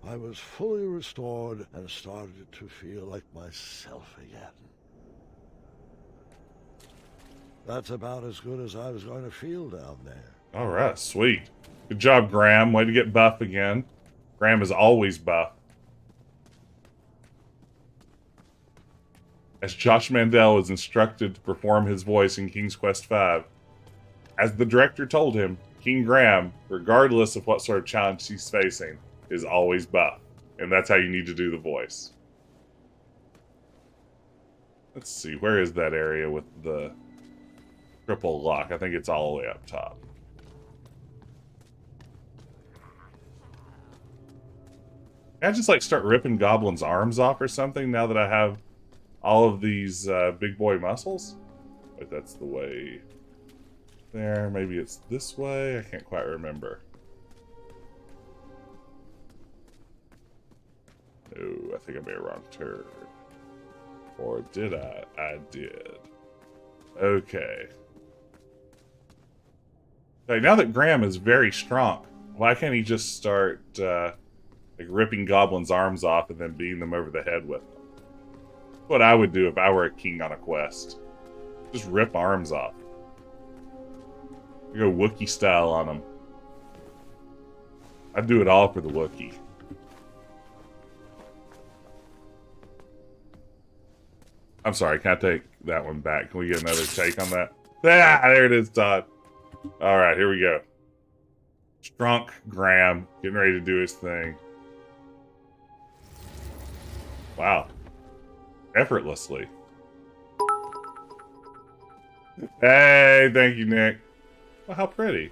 I was fully restored and started to feel like myself again. That's about as good as I was going to feel down there. Alright, sweet. Good job, Graham. Way to get buff again. Graham is always buff. As Josh Mandel is instructed to perform his voice in King's Quest V, as the director told him, King Graham, regardless of what sort of challenge he's facing, is always buff. And that's how you need to do the voice. Let's see, where is that area with the triple lock? I think it's all the way up top. Can I just like start ripping goblins' arms off or something now that I have all of these big boy muscles? Wait, that's the way there. Maybe it's this way. I can't quite remember. Oh, I think I made a wrong turn. Or did I? I did. Okay. Okay, now that Graham is very strong, why can't he just start like ripping goblins' arms off and then beating them over the head with them? What I would do if I were a king on a quest. Just rip arms off. Go Wookiee style on them. I'd do it all for the Wookiee. I'm sorry, can I take that one back? Can we get another take on that? Ah, there it is, Todd. Alright, here we go. Strunk Graham getting ready to do his thing. Wow. Effortlessly. Hey, thank you, Nick. Well, how pretty.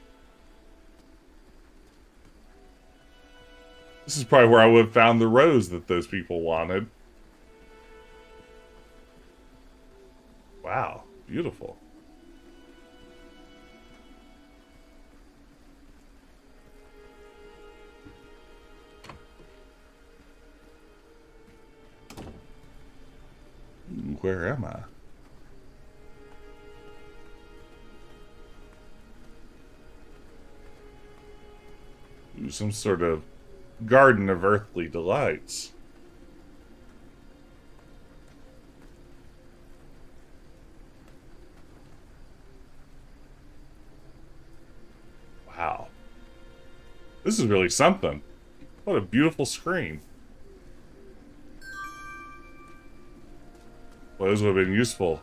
This is probably where I would have found the rose that those people wanted. Wow, beautiful. Ooh, where am I? Ooh, some sort of garden of earthly delights. Wow. This is really something. What a beautiful screen. Well, those would have been useful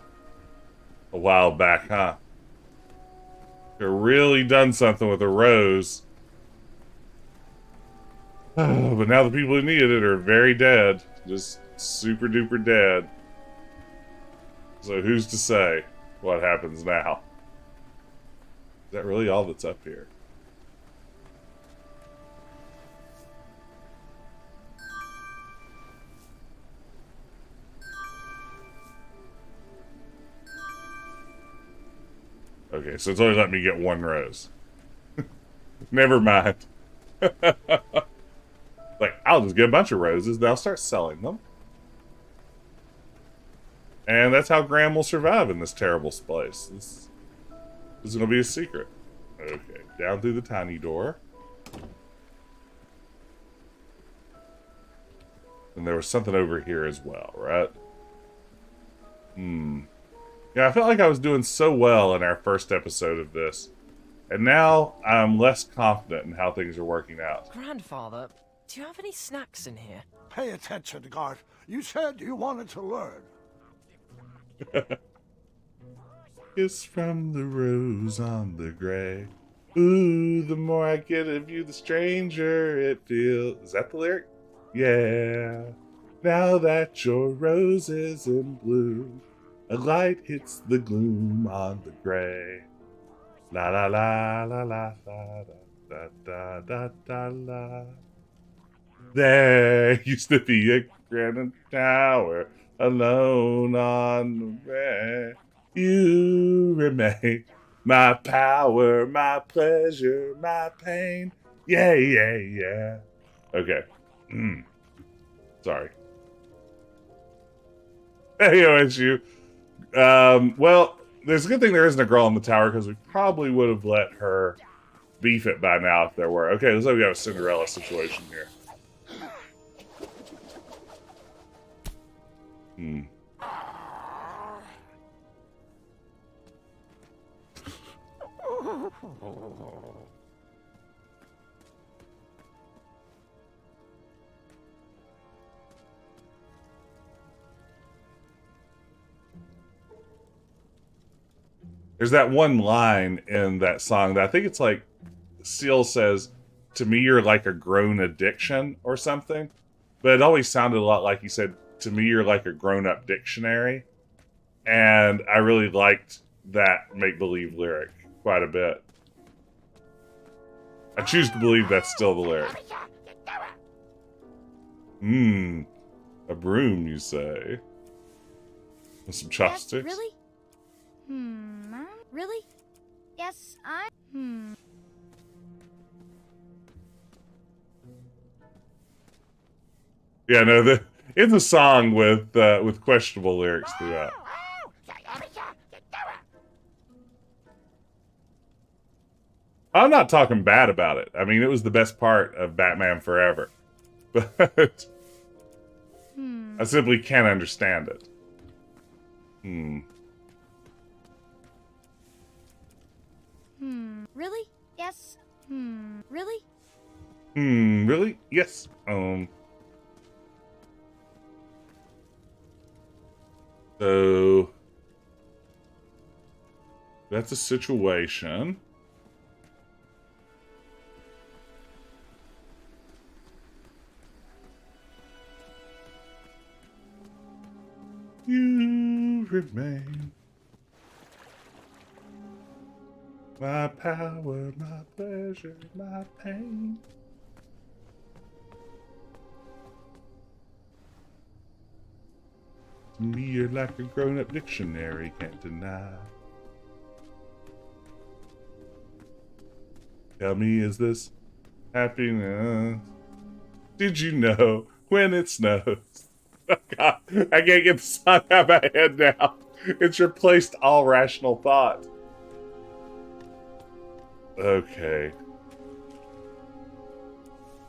a while back, huh? Could have really done something with a rose. But now the people who needed it are very dead. Just super duper dead. So who's to say what happens now? Is that really all that's up here? Okay, so it's only let me get one rose. Never mind. Like, I'll just get a bunch of roses, then I'll start selling them. And that's how Graham will survive in this terrible place. This is going to be a secret. Okay, down through the tiny door. And there was something over here as well, right? Yeah, I felt like I was doing so well in our first episode of this. And now I'm less confident in how things are working out. Grandfather, do you have any snacks in here? Pay attention, Gart. You said you wanted to learn. Kiss from the rose on the gray. Ooh, the more I get of you, the stranger it feels. Is that the lyric? Yeah. Now that your rose is in bloom, a light hits the gloom on the gray. La la la la la la da da da da la. There used to be a granite tower alone on the way. You remain my power, my pleasure, my pain. Yeah, yeah, yeah. Okay. Sorry. Hey, OSU. Well, there's a good thing there isn't a girl in the tower, because we probably would have let her beef it by now if there were. Okay, looks like we have a Cinderella situation here. There's that one line in that song that I think it's like Seal says, "To me you're like a grown addiction" or something. But it always sounded a lot like he said, "To me you're like a grown-up dictionary." And I really liked that make-believe lyric quite a bit. I choose to believe that's still the lyric. A broom, you say? With some chopsticks? Yes, really? Really? Yes, Yeah, no, it's a song with questionable lyrics throughout. I'm not talking bad about it. I mean, it was the best part of Batman Forever. But I simply can't understand it. Really? Yes. Really? Really? Yes. So that's a situation. You remain my power, my pleasure, my pain. To me, you're like a grown-up dictionary, can't deny. Tell me, is this happiness? Did you know when it snows? Oh God, I can't get the song out of my head now. It's replaced all rational thought. Okay.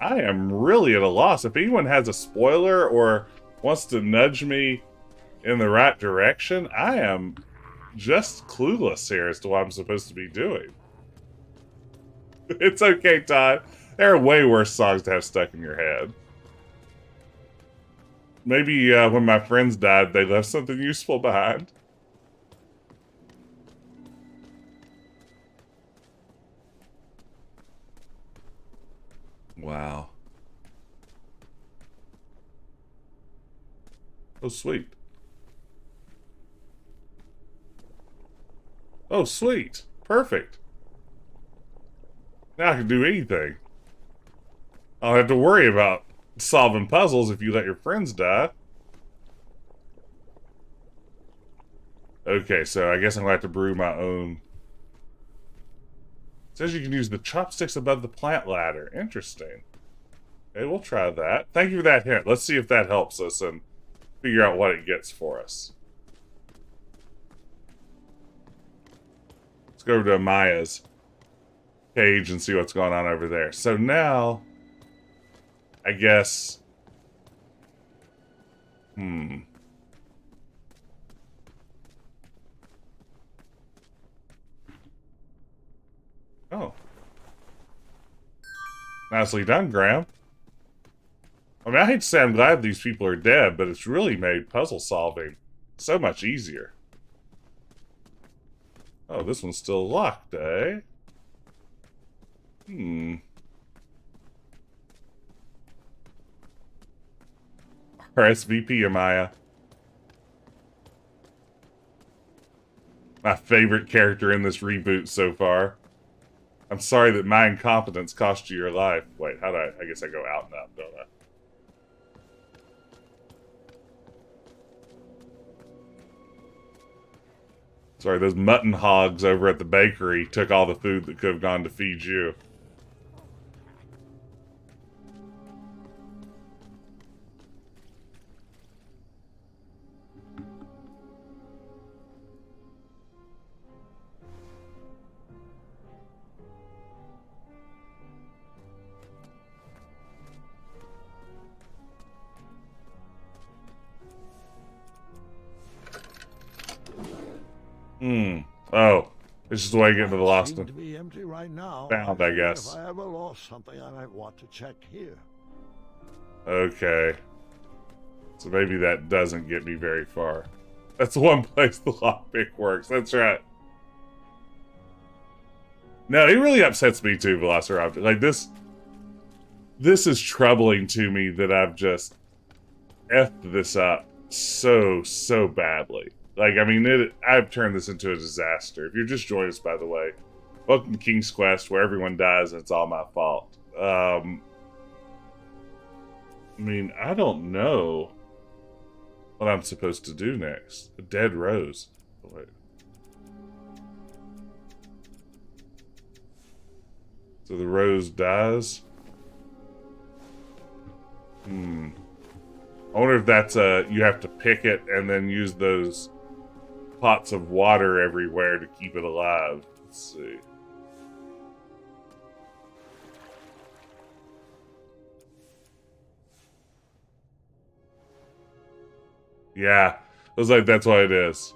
I am really at a loss. If anyone has a spoiler or wants to nudge me in the right direction, I am just clueless here as to what I'm supposed to be doing. It's okay, Todd. There are way worse songs to have stuck in your head. Maybe when my friends died, they left something useful behind. Wow. Oh, sweet. Oh, sweet. Perfect. Now I can do anything. I don't have to worry about solving puzzles if you let your friends die. Okay, so I guess I'm going to have to brew my own. It says you can use the chopsticks above the plant ladder. Interesting. Okay, we'll try that. Thank you for that hint. Let's see if that helps us and figure out what it gets for us. Let's go over to Maya's cage and see what's going on over there. So now, I guess... Oh. Nicely done, Graham. I mean, I hate to say I'm glad these people are dead, but it's really made puzzle solving so much easier. Oh, this one's still locked, eh? RSVP, Amaya. My favorite character in this reboot so far. I'm sorry that my incompetence cost you your life. Wait, how do I guess I go out and up, don't I? Sorry, those mutton hogs over at the bakery took all the food that could have gone to feed you. Oh, this is the way I get into the lost Seem to be empty right now. Found, I guess. If I ever lost something, I might want to check here. Okay. So maybe that doesn't get me very far. That's the one place the lockpick works. That's right. No, it really upsets me too, Velociraptor. Like this is troubling to me that I've just effed this up so badly. Like, I mean, I've turned this into a disaster. If you're just joining us, by the way, welcome to King's Quest, where everyone dies and it's all my fault. I mean, I don't know what I'm supposed to do next. A dead rose. Oh, wait. So the rose dies? I wonder if that's you have to pick it and then use those pots of water everywhere to keep it alive. Let's see. Yeah, looks like that's what it is.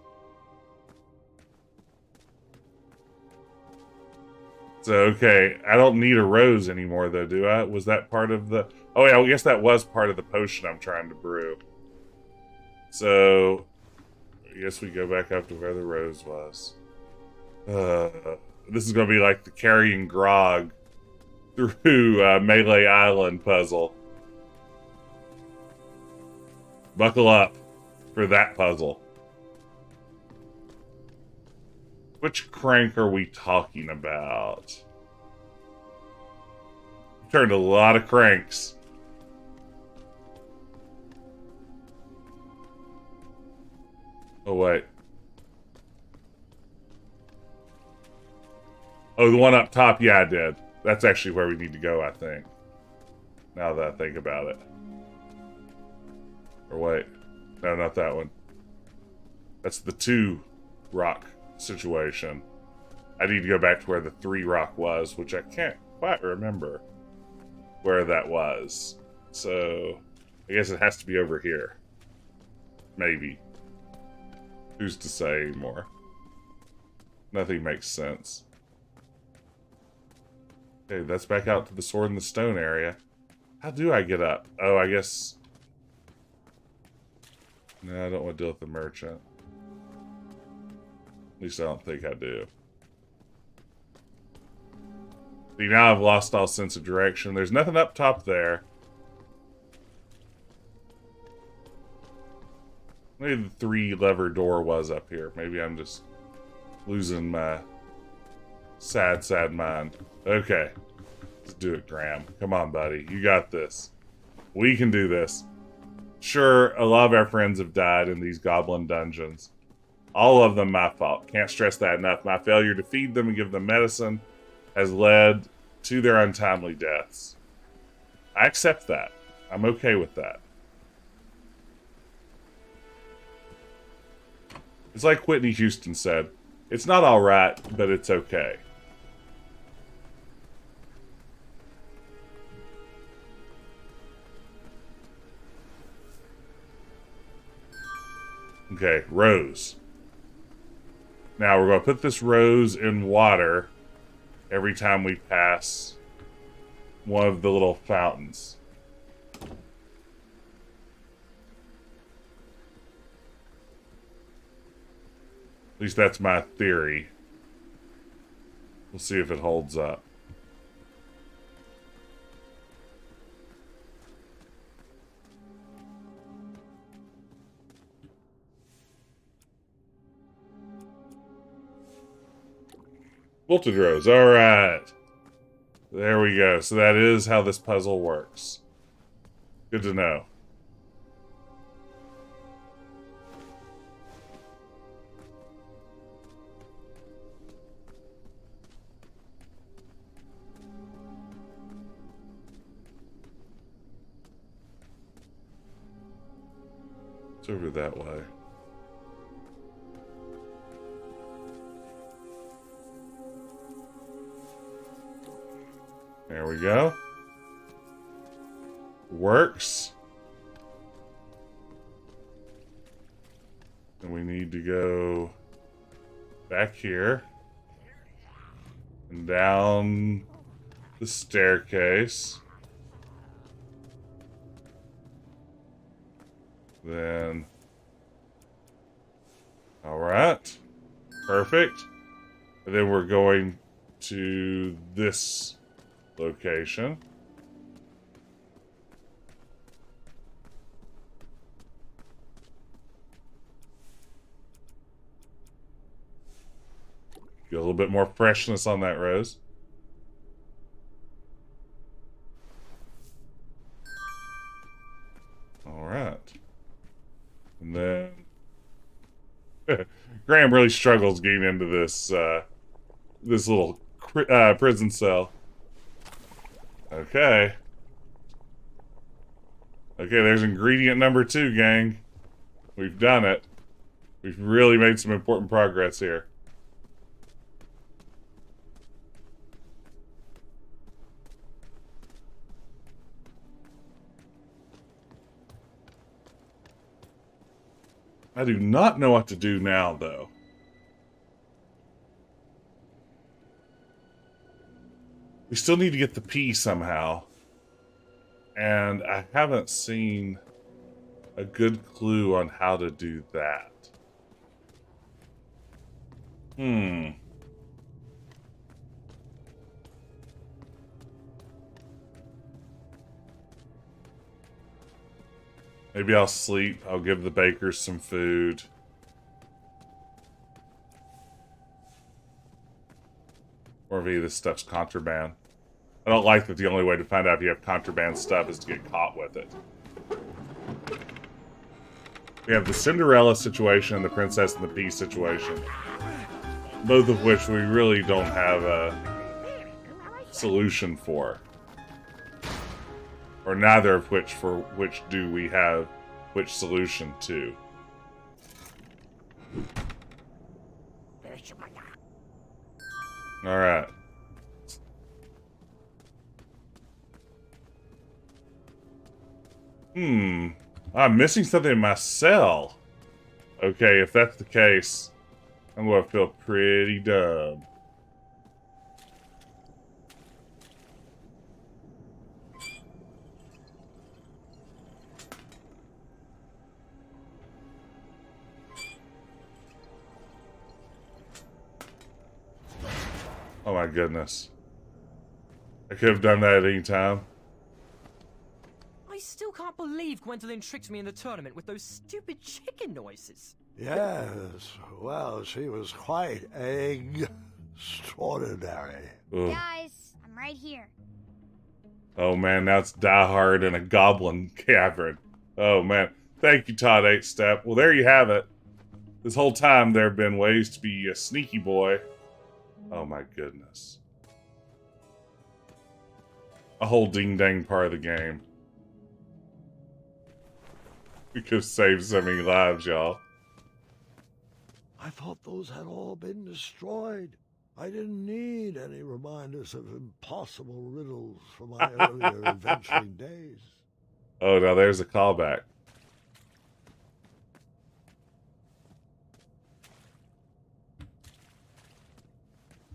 So, okay, I don't need a rose anymore, though, do I? Was that part of the... Oh, yeah, I guess that was part of the potion I'm trying to brew. So, I guess we go back up to where the rose was. This is going to be like the carrying grog through Melee Island puzzle. Buckle up for that puzzle. Which crank are we talking about? Turned a lot of cranks. Oh, wait. Oh, the one up top? Yeah, I did. That's actually where we need to go, I think. Now that I think about it. Or wait. No, not that one. That's the 2 rock situation. I need to go back to where the 3 rock was, which I can't quite remember where that was. So, I guess it has to be over here. Maybe. Who's to say anymore? Nothing makes sense. Okay, that's back out to the sword and the stone area. How do I get up? Oh, I guess... No, I don't want to deal with the merchant. At least I don't think I do. See, now I've lost all sense of direction. There's nothing up top there. Maybe the 3-lever door was up here. Maybe I'm just losing my sad, sad mind. Okay. Let's do it, Graham. Come on, buddy. You got this. We can do this. Sure, a lot of our friends have died in these goblin dungeons. All of them my fault. Can't stress that enough. My failure to feed them and give them medicine has led to their untimely deaths. I accept that. I'm okay with that. It's like Whitney Houston said, it's not alright, but it's okay. Okay, rose. Now we're going to put this rose in water every time we pass one of the little fountains. At least that's my theory. We'll see if it holds up. Wilted rose. Alright. There we go. So that is how this puzzle works. Good to know. It's over that way. There we go. Works. And we need to go back here and down the staircase. Then, all right, perfect. And then we're going to this location. Get a little bit more freshness on that rose. All right. And then Graham really struggles getting into this this little prison cell. Okay. Okay, there's ingredient number 2, gang. We've done it. We've really made some important progress here. I do not know what to do now, though. We still need to get the P somehow. And I haven't seen a good clue on how to do that. Hmm. Maybe I'll sleep. I'll give the bakers some food. Or maybe this stuff's contraband. I don't like that the only way to find out if you have contraband stuff is to get caught with it. We have the Cinderella situation and the Princess and the Pea situation. Both of which we really don't have a solution for. Or neither of which for which do we have which solution to. Alright. I'm missing something in my cell. Okay, if that's the case, I'm gonna feel pretty dumb. Oh my goodness. I could have done that at any time. I still can't believe Gwendolyn tricked me in the tournament with those stupid chicken noises. Yes, well, she was quite extraordinary. Ugh. Guys, I'm right here. Oh man, now it's Die Hard in a goblin cavern. Oh man. Thank you, Todd 8-Step. Well, there you have it. This whole time there have been ways to be a sneaky boy. Oh my goodness. A whole ding-dang part of the game. We could have saved so many lives, y'all. I thought those had all been destroyed. I didn't need any reminders of impossible riddles from my earlier adventuring days. Oh, now there's a callback.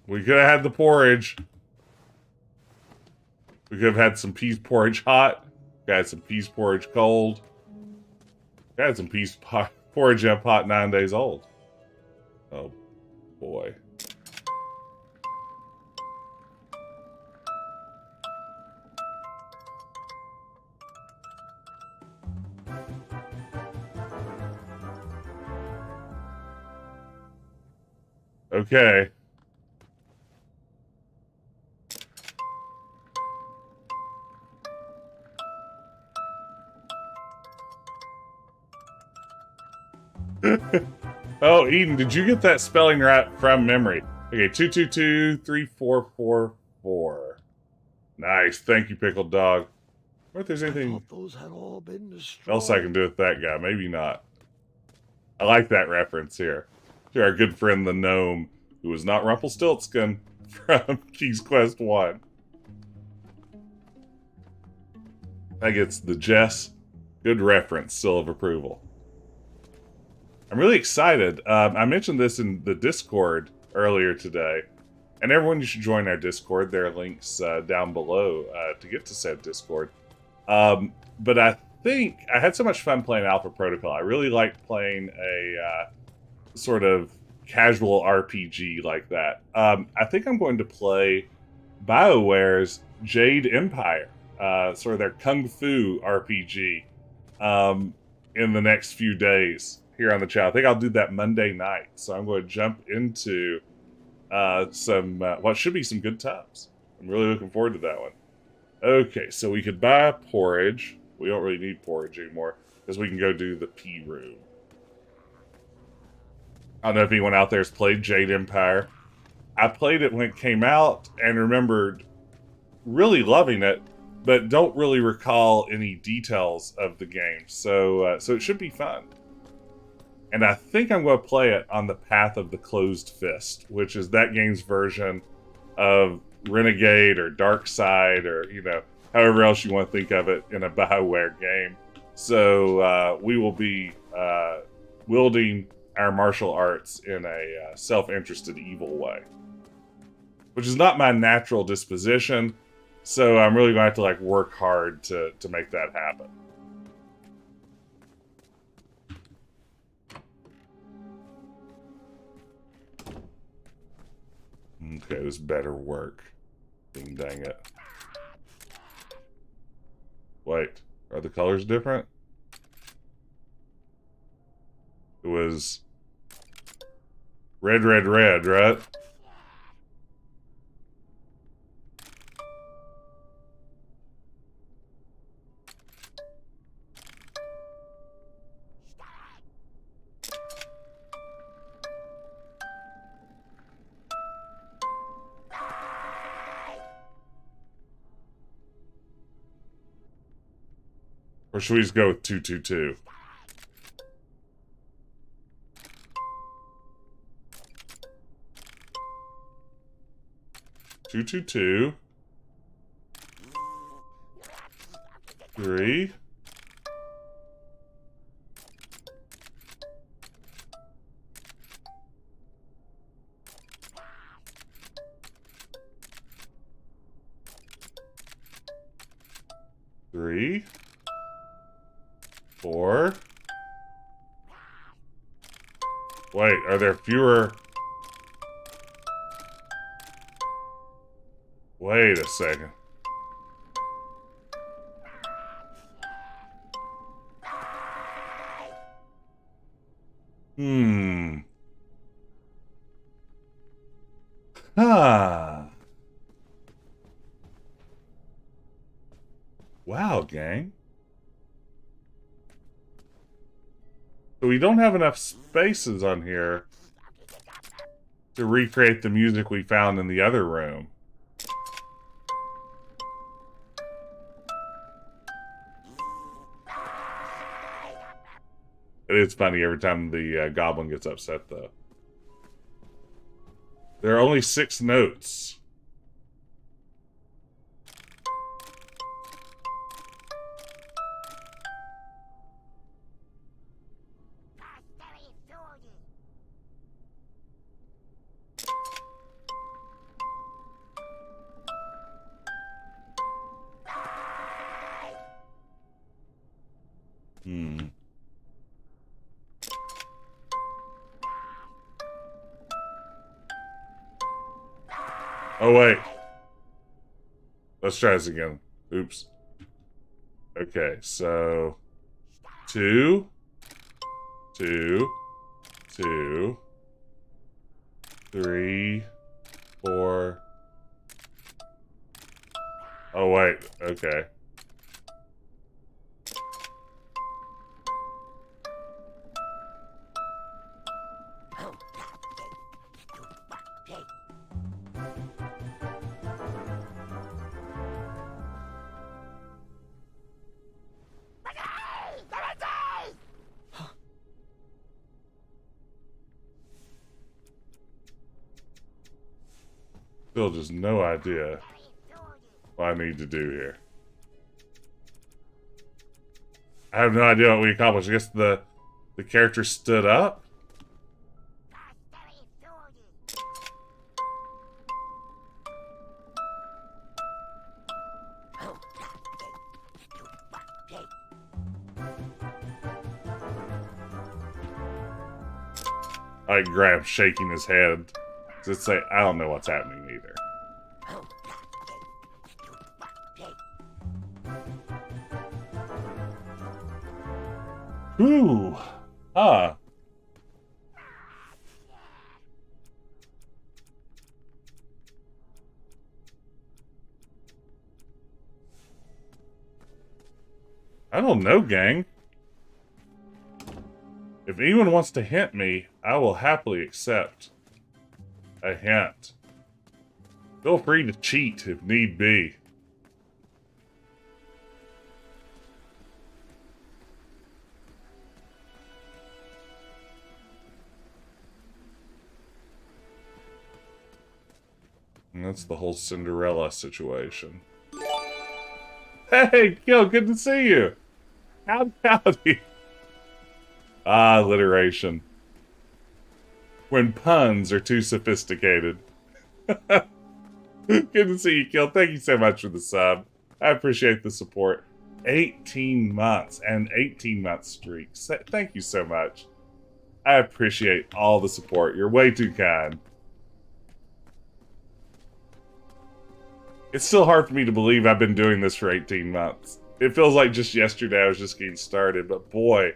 We could have had the porridge. We could have had some peas porridge hot. Got some peas porridge cold. Got some peas porridge up hot 9 days old. Oh, boy. Okay. Oh, Eden, did you get that spelling right from memory? Okay, 222-3444. Nice, thank you, Pickled Dog. I wonder if there's anything Those had all been destroyed. else I can do with that guy. Maybe not. I like that reference here to our good friend the gnome, who was not Rumpelstiltskin from King's Quest 1. That gets the Jess. Good reference, seal of approval. I'm really excited. I mentioned this in the Discord earlier today. And everyone, you should join our Discord. There are links down below to get to said Discord. But I think I had so much fun playing Alpha Protocol. I really liked playing a sort of casual RPG like that. I think I'm going to play BioWare's Jade Empire, sort of their Kung Fu RPG, in the next few days here on the channel. I think I'll do that Monday night. So I'm going to jump into some what should be some good times. I'm really looking forward to that one. Okay, so we could buy porridge. We don't really need porridge anymore because we can go do the pea room. I don't know if anyone out there has played Jade Empire. I played it when it came out and remembered really loving it, but don't really recall any details of the game. So it should be fun. And I think I'm going to play it on the Path of the Closed Fist, which is that game's version of Renegade or Dark Side, or, you know, however else you want to think of it in a BioWare game. So we will be wielding our martial arts in a self-interested, evil way, which is not my natural disposition. So I'm really going to have to like work hard to make that happen. Okay, this better work. Ding dang it. Wait, are the colors different? It was red, red, red, right? Or should we just go with 222? Two, two, two. 3. Three. 4. Wait, are there fewer? Wait a second. Huh. Wow, gang. So we don't have enough spaces on here to recreate the music we found in the other room. It is funny every time the goblin gets upset, though. There are only 6 notes. Oh, wait. Let's try this again. Oops. Okay, so 2, 2, 2, 3, 4. Oh, wait. Okay. Still just no idea what I need to do here. I have no idea what we accomplished. I guess the character stood up? I grab shaking his head. Just say, I don't know what's happening either. Ooh. Ah. I don't know, gang. If anyone wants to hint me, I will happily accept a hint. Feel free to cheat if need be. And that's the whole Cinderella situation. Hey, Gil, good to see you. Howdy. Ah, alliteration. When puns are too sophisticated. Good to see you, Gil. Thank you so much for the sub. I appreciate the support. 18 months and 18-month streaks. Thank you so much. I appreciate all the support. You're way too kind. It's still hard for me to believe I've been doing this for 18 months. It feels like just yesterday I was just getting started, but boy,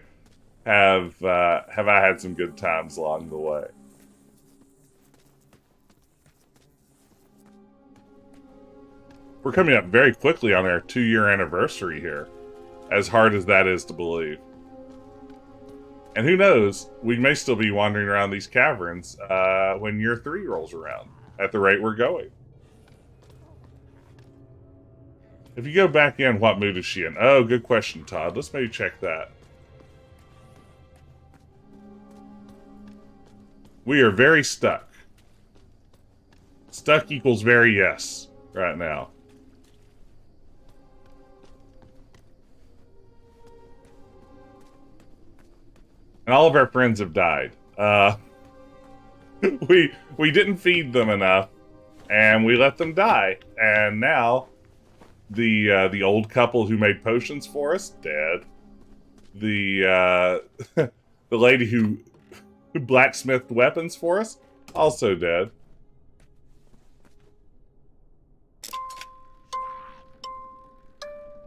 have I had some good times along the way. We're coming up very quickly on our 2-year anniversary here, as hard as that is to believe. And who knows, we may still be wandering around these caverns when year 3 rolls around, at the rate we're going. If you go back in, what mood is she in? Oh, good question, Todd. Let's maybe check that. We are very stuck. Stuck equals very yes right now. And all of our friends have died. We didn't feed them enough, and we let them die. And now, the old couple who made potions for us, dead. The the lady who blacksmithed weapons for us, also dead.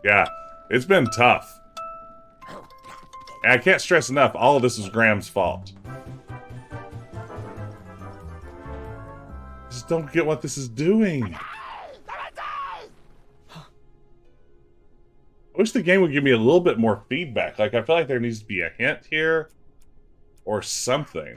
Yeah, it's been tough. And I can't stress enough, all of this is Graham's fault. Just don't get what this is doing. I wish the game would give me a little bit more feedback. Like, I feel like there needs to be a hint here. Or something.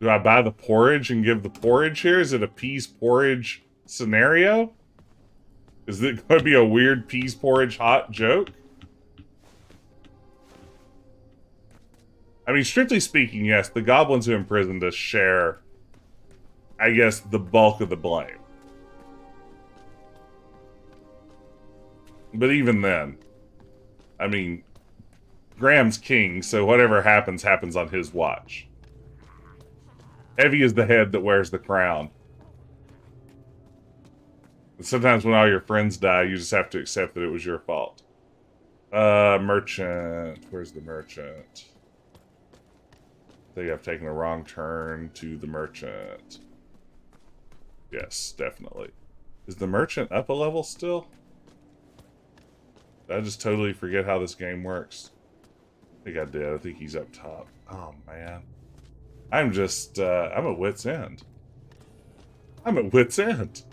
Do I buy the porridge and give the porridge here? Is it a peas porridge scenario? Is it going to be a weird peas porridge hot joke? I mean, strictly speaking, yes, the goblins who imprisoned us share, I guess, the bulk of the blame. But even then, I mean, Graham's king, so whatever happens, happens on his watch. Heavy is the head that wears the crown. And sometimes when all your friends die, you just have to accept that it was your fault. Merchant. Where's the merchant? I think I've taken a wrong turn to the merchant. Yes, definitely. Is the merchant up a level still? Did I just totally forget how this game works? I think I did. I think he's up top. Oh, man. I'm just, I'm at wit's end. I'm at wit's end.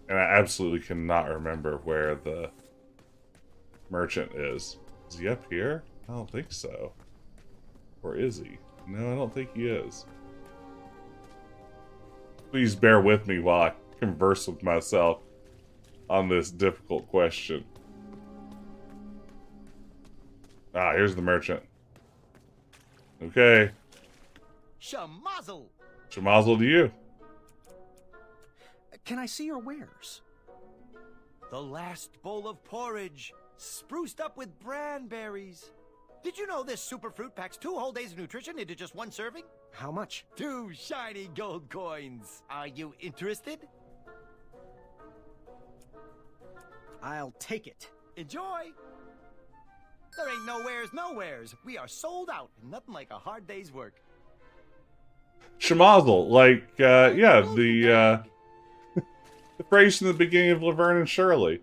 And I absolutely cannot remember where the merchant is. Is he up here? I don't think so. Or is he? No, I don't think he is. Please bear with me while I converse with myself on this difficult question. Ah, here's the merchant. Okay. Shamazel! Shamazel to you. Can I see your wares? The last bowl of porridge, spruced up with branberries. Did you know this super fruit packs 2 whole days of nutrition into just 1 serving? How much? 2 shiny gold coins. Are you interested? I'll take it. Enjoy! There ain't nowheres. We are sold out, and nothing like a hard day's work. Shamazel, like, yeah, the phrase from the beginning of Laverne and Shirley.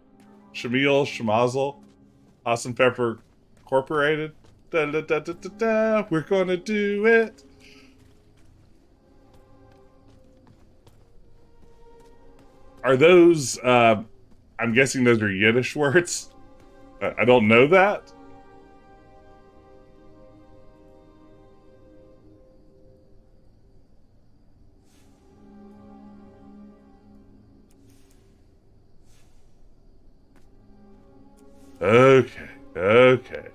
Shamil, Shamazel, Awesome Pepper Incorporated. Da, da, da, da, da, da. We're gonna do it. Are those, I'm guessing those are Yiddish words? I don't know that. Okay.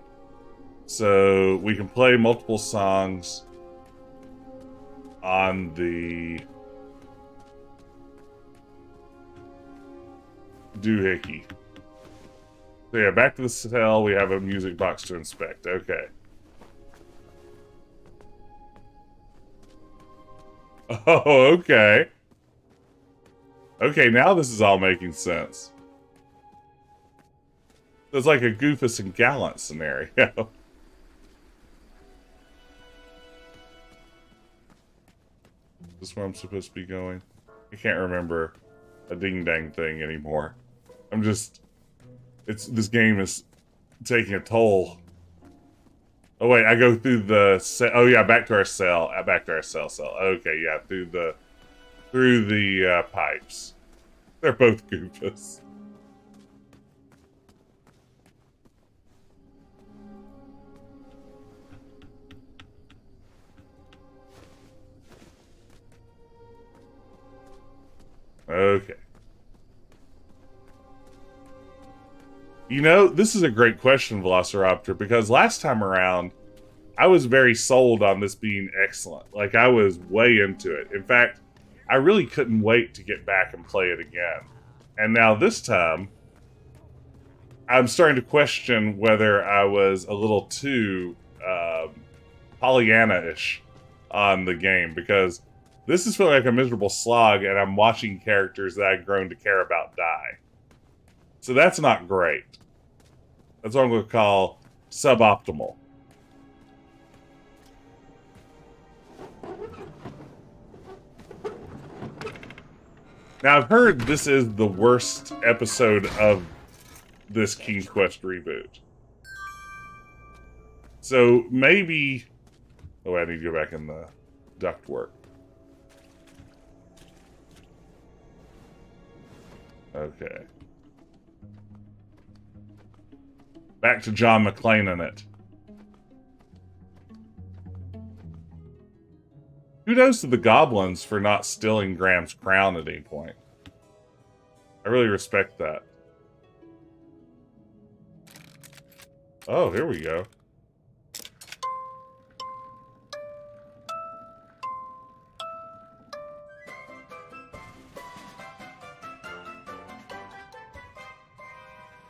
So we can play multiple songs on the doohickey. So yeah, back to the cell. We have a music box to inspect. Okay. Oh, okay. Okay, now this is all making sense. It's like a Goofus and Gallant scenario. Is this where I'm supposed to be going? I can't remember a ding-dang thing anymore. I'm just... this game is taking a toll. Oh wait, I go through the... oh yeah, back to our cell. Back to our cell. Okay, yeah, through the pipes. They're both Goofus. Okay. You know, this is a great question, Velociraptor, because last time around, I was very sold on this being excellent. Like, I was way into it. In fact, I really couldn't wait to get back and play it again. And now this time, I'm starting to question whether I was a little too Pollyanna-ish on the game, because this is feeling like a miserable slog, and I'm watching characters that I've grown to care about die. So that's not great. That's what I'm going to call suboptimal. Now, I've heard this is the worst episode of this King's Quest reboot. So maybe... oh, I need to go back in the ductwork. Okay. Back to John McClane in it. Kudos to the goblins for not stealing Graham's crown at any point. I really respect that. Oh, here we go.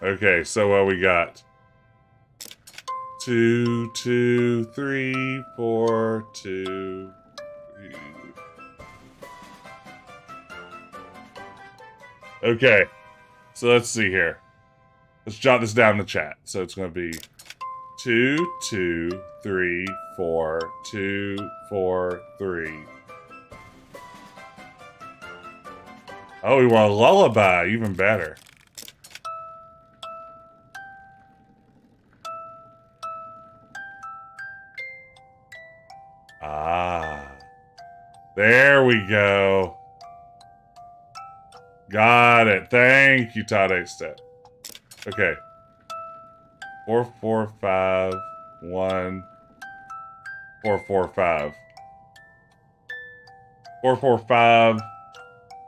Okay, so what we got? 2, 2, 3, 4, 2, 3. Okay, so let's see here. Let's jot this down in the chat. So it's going to be 2, 2, 3, 4, 2, 4, 3. Oh, we want a lullaby. Even better. Ah. There we go. Got it. Thank you, Todd Step. Okay. 4, 4, 5, 1, 4, 4, 5. 4, 4, 5,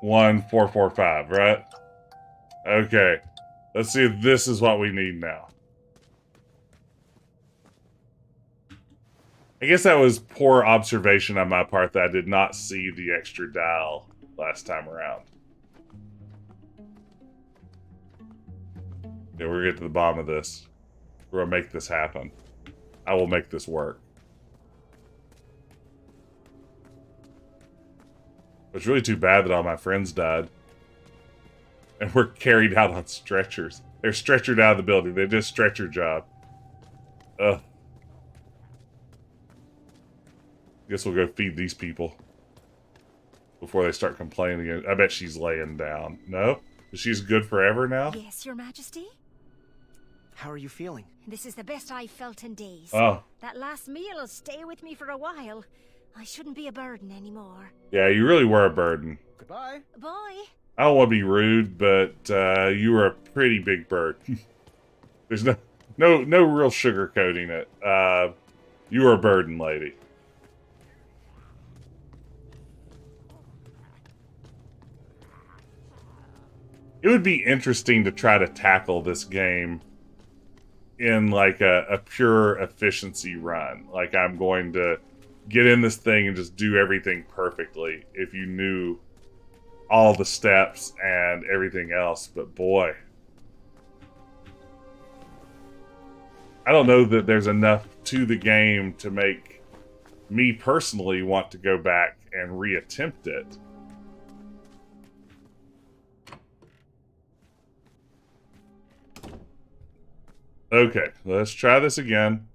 1, 4, 4, 5, right? Okay. Let's see if this is what we need now. I guess that was poor observation on my part that I did not see the extra dial last time around. Yeah, we're gonna get to the bottom of this. We're gonna make this happen. I will make this work. It's really too bad that all my friends died. And we're carried out on stretchers. They're stretchered out of the building. They did a stretcher job. Ugh. Guess we'll go feed these people before they start complaining. I bet she's laying down. No? She's good forever now? Yes, Your Majesty? How are you feeling? This is the best I've felt in days. Oh. That last meal will stay with me for a while. I shouldn't be a burden anymore. Yeah, you really were a burden. Goodbye. Bye. I don't want to be rude, but you were a pretty big bird. There's no real sugarcoating it. You were a burden, lady. It would be interesting to try to tackle this game in like a pure efficiency run. Like I'm going to get in this thing and just do everything perfectly if you knew all the steps and everything else. But boy, I don't know that there's enough to the game to make me personally want to go back and reattempt it. Okay, let's try this again.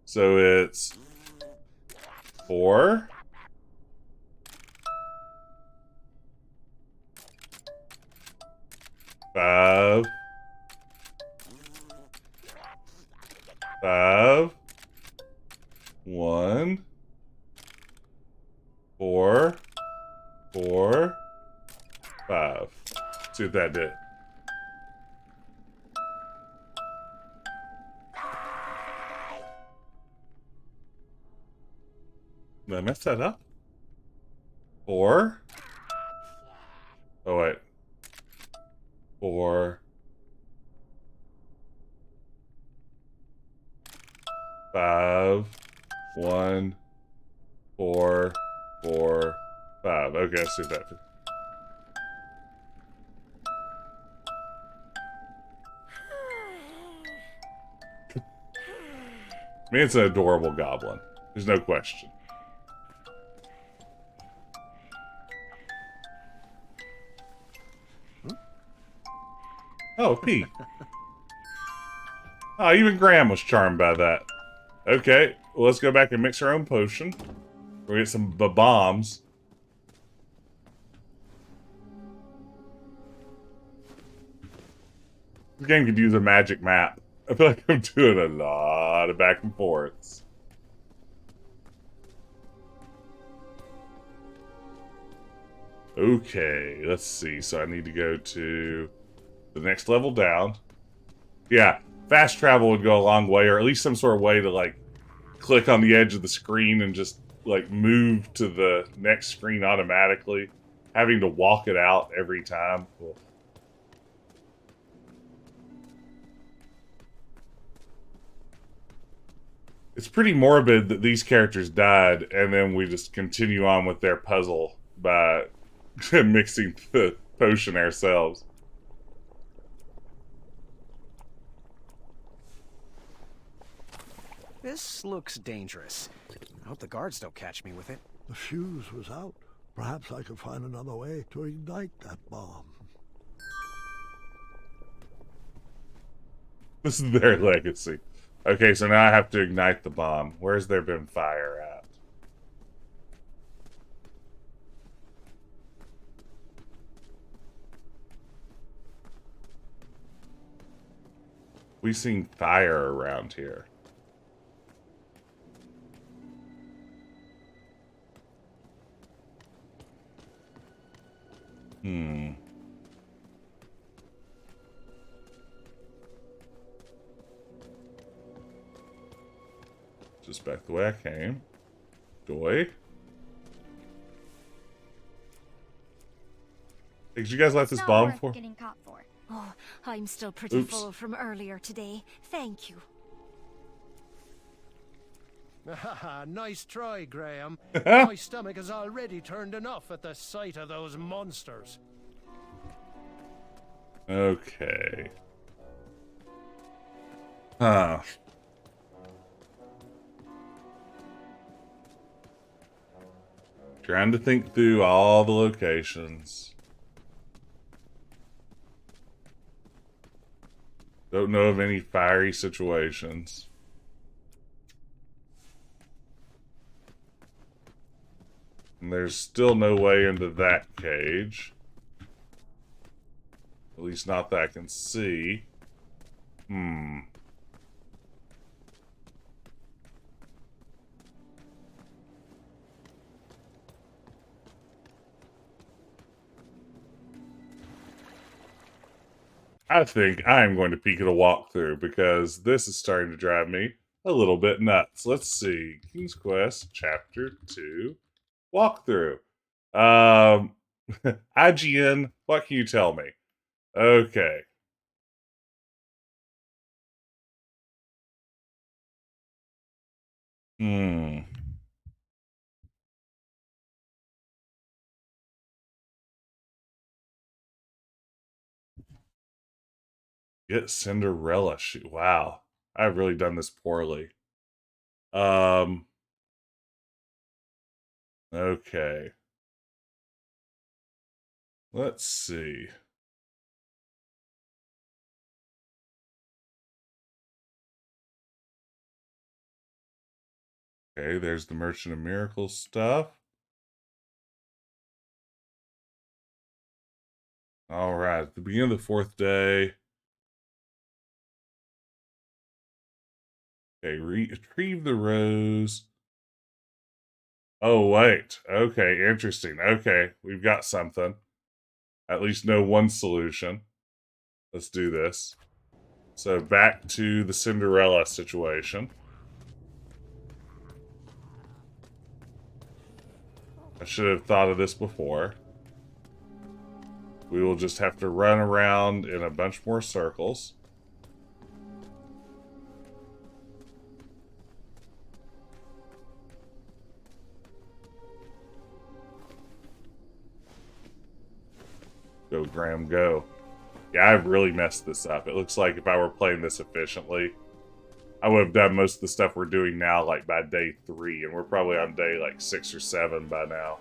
So it's 4. 5. 5. 1. 4. 4. 5. See what that did. Did I mess that up? 4. Oh, wait. 4. 5. 1. 4. 4. 5. Okay, let's see that. I mean, it's an adorable goblin. There's no question. Oh, Pete. Oh, even Graham was charmed by that. Okay, well, let's go back and mix our own potion. We'll get some bombs. This game could use a magic map. I feel like I'm doing a lot of back and forths. Okay, let's see. So I need to go to the next level down. Yeah, fast travel would go a long way, or at least some sort of way to, like, click on the edge of the screen and just, like, move to the next screen automatically. Having to walk it out every time. Cool. It's pretty morbid that these characters died, and then we just continue on with their puzzle by mixing the potion ourselves. This looks dangerous. I hope the guards don't catch me with it. The fuse was out. Perhaps I could find another way to ignite that bomb. This is their legacy. Okay, so now I have to ignite the bomb. Where's there been fire at? We've seen fire around here. Just back the way I came. Doy. Hey, did you guys light this bomb for? Getting caught for. Oh, I'm still pretty full from earlier today. Thank you. Nice try, Graham. My stomach has already turned enough at the sight of those monsters. Okay. Huh. Trying to think through all the locations. Don't know of any fiery situations. And there's still no way into that cage. At least not that I can see. I think I'm going to peek at a walkthrough because this is starting to drive me a little bit nuts. Let's see. King's Quest Chapter 2 walkthrough. IGN, what can you tell me? Okay. Get Cinderella shoe. Wow. I've really done this poorly. Okay. Let's see. Okay, there's the Merchant of Miracles stuff. All right, at the beginning of the 4th day. Okay, retrieve the rose. Oh, wait. Okay, interesting. Okay, we've got something. At least know one solution. Let's do this. So back to the Cinderella situation. I should have thought of this before. We will just have to run around in a bunch more circles. Go, Graham, go. Yeah, I've really messed this up. It looks like if I were playing this efficiently, I would have done most of the stuff we're doing now, like, by day 3, and we're probably on day, like, 6 or 7 by now.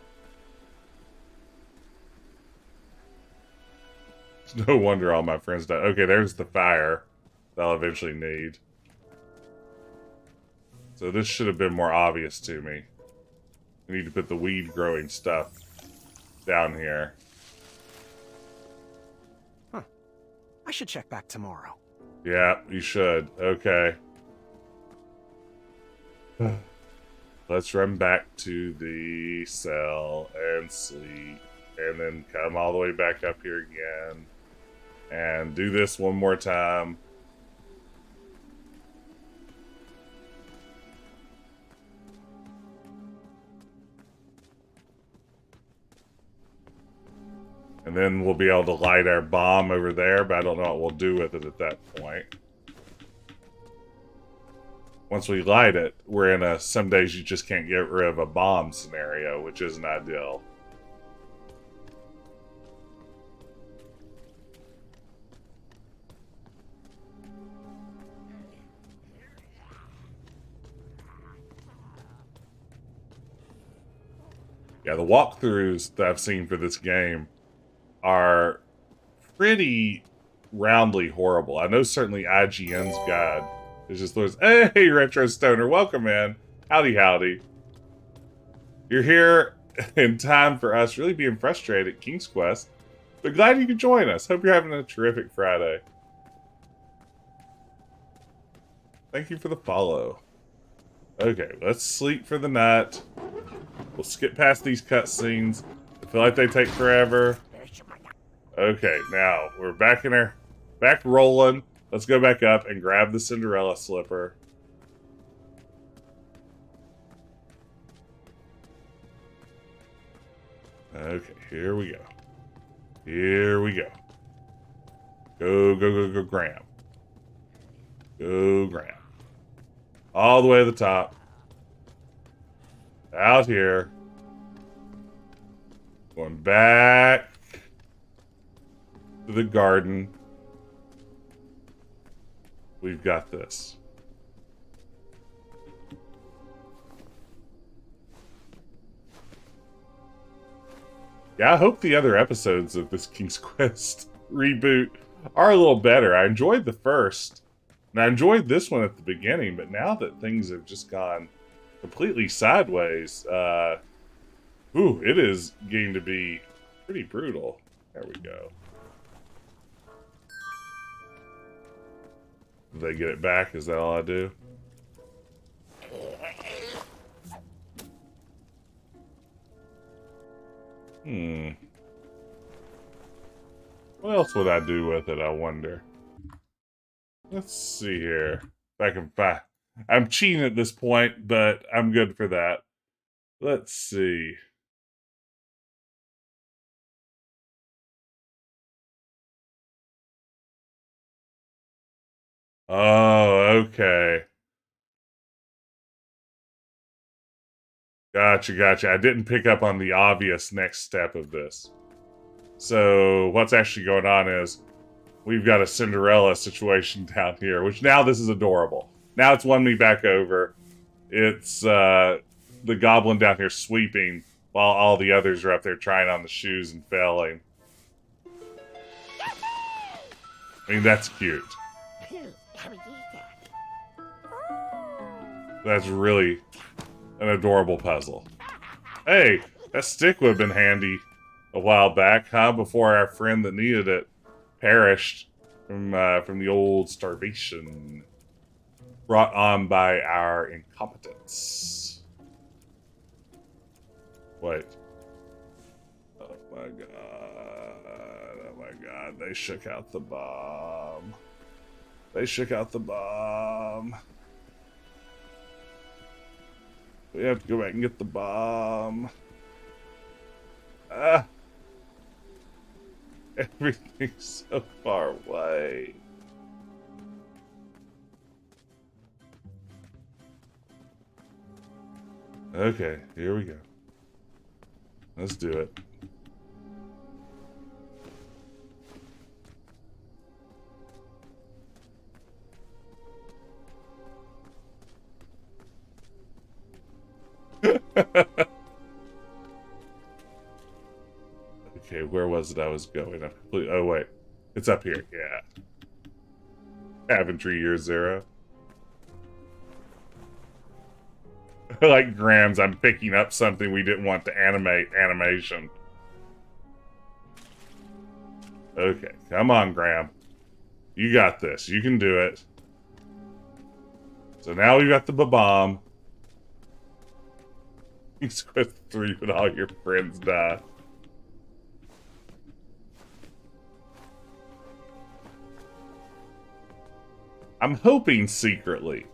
It's no wonder all my friends died. Okay, there's the fire that I'll eventually need. So this should have been more obvious to me. I need to put the weed-growing stuff down here. Huh. I should check back tomorrow. Yeah, you should. Okay. Let's run back to the cell and sleep. And then come all the way back up here again. And do this one more time. And then we'll be able to light our bomb over there, but I don't know what we'll do with it at that point. Once we light it, we're in a some days you just can't get rid of a bomb scenario, which isn't ideal. Yeah, the walkthroughs that I've seen for this game are pretty roundly horrible. I know certainly IGN's guide is just those, hey, Retro Stoner, welcome in. Howdy, howdy. You're here in time for us really being frustrated at King's Quest, but glad you could join us. Hope you're having a terrific Friday. Thank you for the follow. Okay, let's sleep for the night. We'll skip past these cutscenes. I feel like they take forever. Okay, now we're back in our back rolling. Let's go back up and grab the Cinderella slipper. Okay, here we go. Here we go. Go, go, go, go, Graham. Go, Graham. All the way to the top. Out here. Going back to the garden. We've got this. Yeah, I hope the other episodes of this King's Quest reboot are a little better. I enjoyed the first, and I enjoyed this one at the beginning, but now that things have just gone completely sideways, it is getting to be pretty brutal. There we go. Did they get it back? Is that all I do? What else would I do with it, I wonder? Let's see here. If I can find... I'm cheating at this point, but I'm good for that. Let's see. Oh, okay. Gotcha. I didn't pick up on the obvious next step of this. So, what's actually going on is we've got a Cinderella situation down here, which now this is adorable. Now it's won me back over. It's the goblin down here sweeping while all the others are up there trying on the shoes and failing. I mean, that's cute. That's really an adorable puzzle. Hey, that stick would have been handy a while back, huh? Before our friend that needed it perished from the old starvation brought on by our incompetence. Wait. Oh my god, they shook out the bomb. They shook out the bomb. We have to go back and get the bomb. Everything's so far away. Okay, here we go. Let's do it. Okay, where was it I was going? Oh, wait. It's up here, yeah. Caventry Year Zero. Like Grams, I'm picking up something we didn't want to animate animation. Okay, come on, Graham. You got this. You can do it. So now we've got the bomb. You squid 3 when all your friends die. I'm hoping secretly.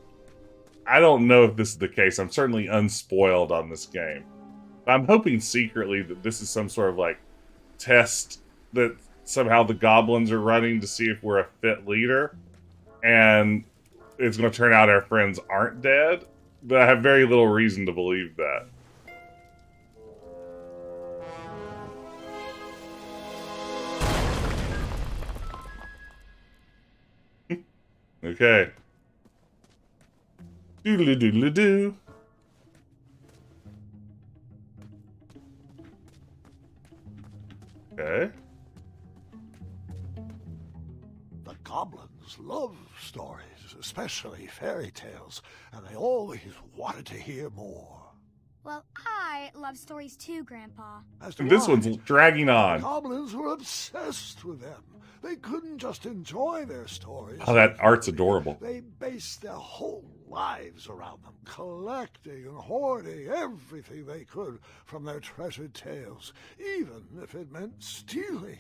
I don't know if this is the case. I'm certainly unspoiled on this game. But I'm hoping secretly that this is some sort of like test that somehow the goblins are running to see if we're a fit leader. And it's going to turn out our friends aren't dead. But I have very little reason to believe that. Okay. Doodly doodly doo. Okay. The goblins love stories, especially fairy tales, and they always wanted to hear more. Well, I love stories too, Grandpa. And this one's dragging on. The goblins were obsessed with them. They couldn't just enjoy their stories. Oh, that art's adorable. They based their whole lives around them, collecting and hoarding everything they could from their treasured tales, even if it meant stealing.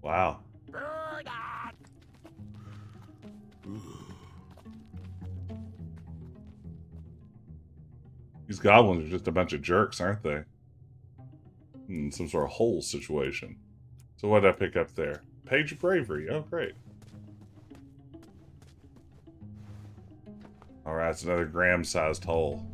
Wow. These goblins are just a bunch of jerks, aren't they? Some sort of hole situation. So what did I pick up there? Page of Bravery. Oh, great. Alright, it's another gram-sized hole.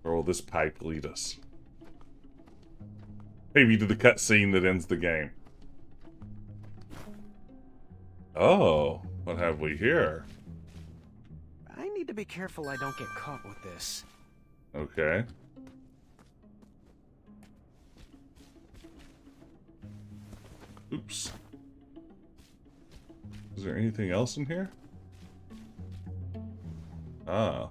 Where will this pipe lead us? Maybe to the cutscene that ends the game. Oh, what have we here? I need to be careful I don't get caught with this. Okay. Oops. Is there anything else in here? Ah.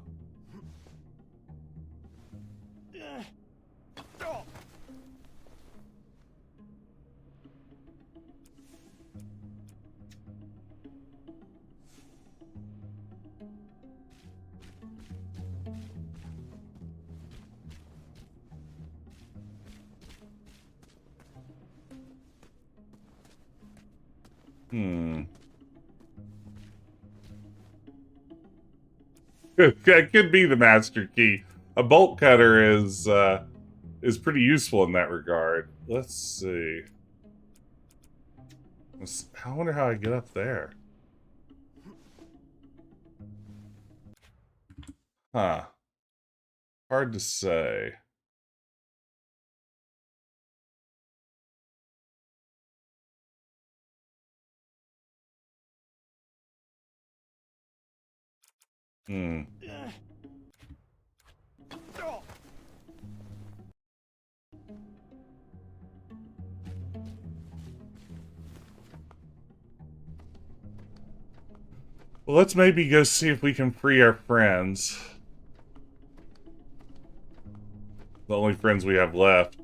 That could be the master key. A bolt cutter is pretty useful in that regard. Let's see. I wonder how I get up there. Huh. Hard to say. Hmm. Well, let's maybe go see if we can free our friends. The only friends we have left.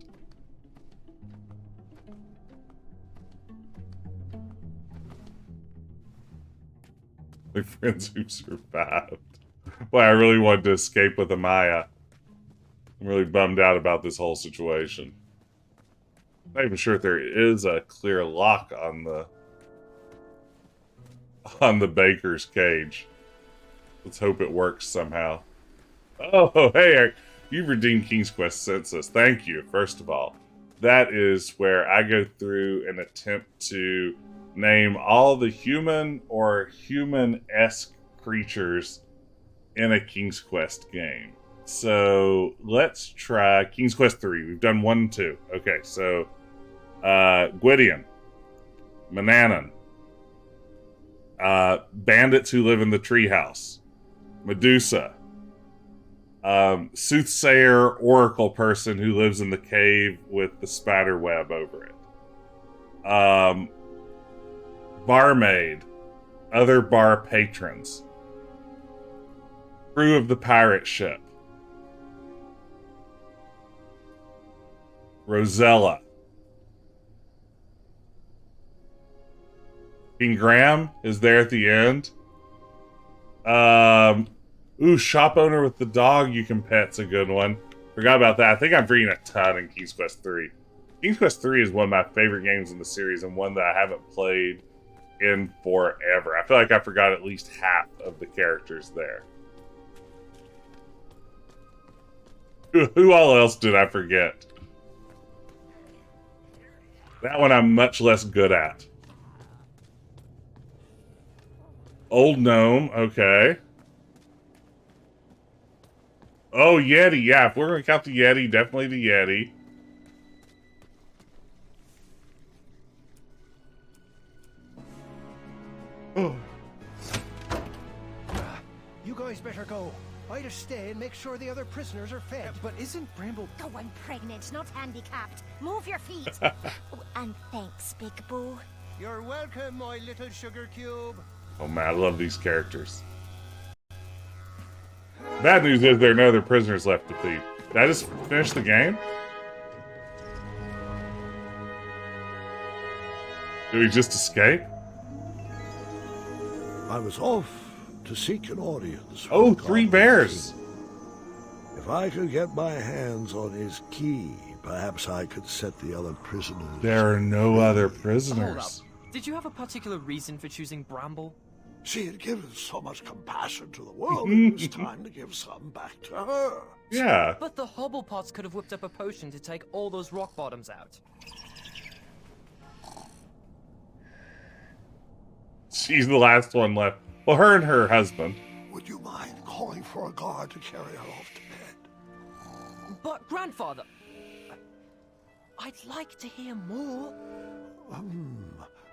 The friends who survived. Boy, I really wanted to escape with Amaya. I'm really bummed out about this whole situation. Not even sure if there is a clear lock on the baker's cage. Let's hope it works somehow. Oh, hey, Eric. You've redeemed King's Quest Census. Thank you, first of all. That is where I go through and attempt to name all the human or human-esque creatures in a King's Quest game. So let's try King's Quest 3. We've done 1 and 2. Okay, so Gwydion, Manannan, bandits who live in the treehouse, Medusa, soothsayer oracle person who lives in the cave with the spider web over it, barmaid, other bar patrons, crew of the pirate ship, Rosella, King Graham is there at the end. Ooh, shop owner with the dog you can pet's a good one. Forgot about that. I think I'm reading a ton in King's Quest 3. King's Quest 3 is one of my favorite games in the series and one that I haven't played in forever. I feel like I forgot at least half of the characters there. Who all else did I forget? That one I'm much less good at. Old Gnome, okay. Oh, Yeti, yeah. If we're going to count the Yeti, definitely the Yeti. Oh. You guys better go. I'd stay and make sure the other prisoners are fed. But isn't Bramble... Oh, I'm pregnant, not handicapped. Move your feet. Oh, and thanks, Big Boo. You're welcome, my little sugar cube. Oh man, I love these characters. Bad news is there are no other prisoners left to feed. Did I just finish the game? Did we just escape? I was off to seek an audience. Oh, 3 bears! If I could get my hands on his key, perhaps I could set the other prisoners. There are no other Hold prisoners. up. Did you have a particular reason for choosing Bramble? She had given so much compassion to the world, it was time to give some back to her. Yeah. But the Hobblepots could have whipped up a potion to take all those rock bottoms out. She's the last one left. Well, her and her husband. Would you mind calling for a guard to carry her off to bed? But, Grandfather, I'd like to hear more.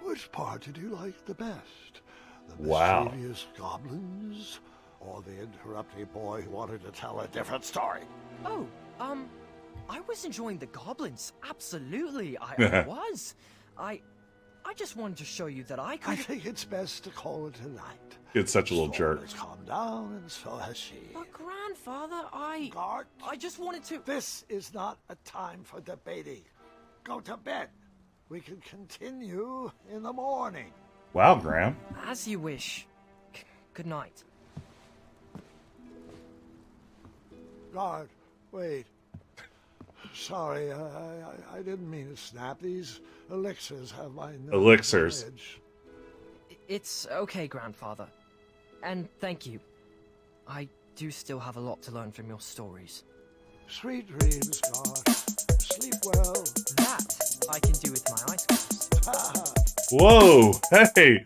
Which part did you like the best? The Wow. mischievous goblins? Or the interrupting boy who wanted to tell a different story? Oh, I was enjoying the goblins. Absolutely, I was. I just wanted to show you that I could... I think it's best to call it a night. It's such a little jerk. Has calmed down, and so has she. But, Grandfather, I just wanted to... This is not a time for debating. Go to bed. We can continue in the morning. Wow, Graham. As you wish. Good night. Guard, wait. Sorry, I didn't mean to snap. These elixirs have my nerves Elixirs. on edge. It's okay, Grandfather. And thank you. I do still have a lot to learn from your stories. Sweet dreams, guard. Sleep well. That I can do with my eyes closed. Whoa, hey,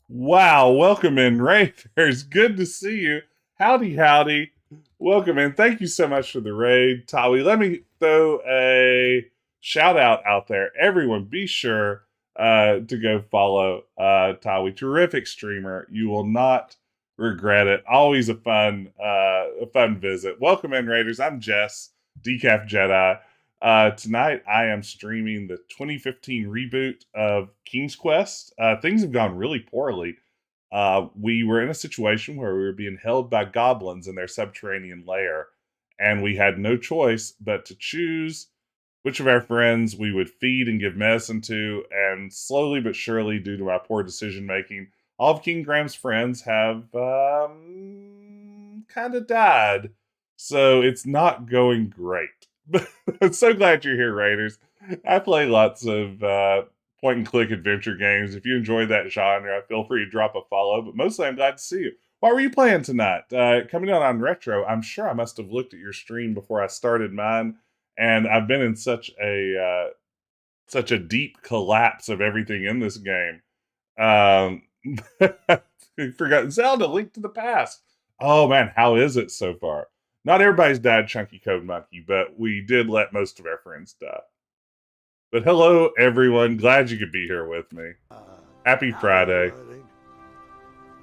wow, welcome in, Raiders. Good to see you. Howdy, howdy. Welcome in. Thank you so much for the raid, Tawi. Let me throw a shout out there. Everyone, be sure to go follow Tawi. Terrific streamer. You will not regret it. Always a fun visit. Welcome in, Raiders. I'm Jess, Decaf Jedi. Tonight I am streaming the 2015 reboot of King's Quest. Things have gone really poorly. We were in a situation where we were being held by goblins in their subterranean lair, and we had no choice but to choose which of our friends we would feed and give medicine to, and slowly but surely, due to my poor decision making, all of King Graham's friends have kind of died. So it's not going great. I'm so glad you're here, Raiders. I play lots of point-and-click adventure games. If you enjoy that genre, feel free to drop a follow. But mostly, I'm glad to see you. What were you playing tonight? Coming out on Retro, I'm sure I must have looked at your stream before I started mine, and I've been in such a deep collapse of everything in this game. Forgotten Zelda: Link to the Past. Oh man, how is it so far? Not everybody's died, Chunky Code Monkey, but we did let most of our friends die. But hello, everyone. Glad you could be here with me. Happy Friday.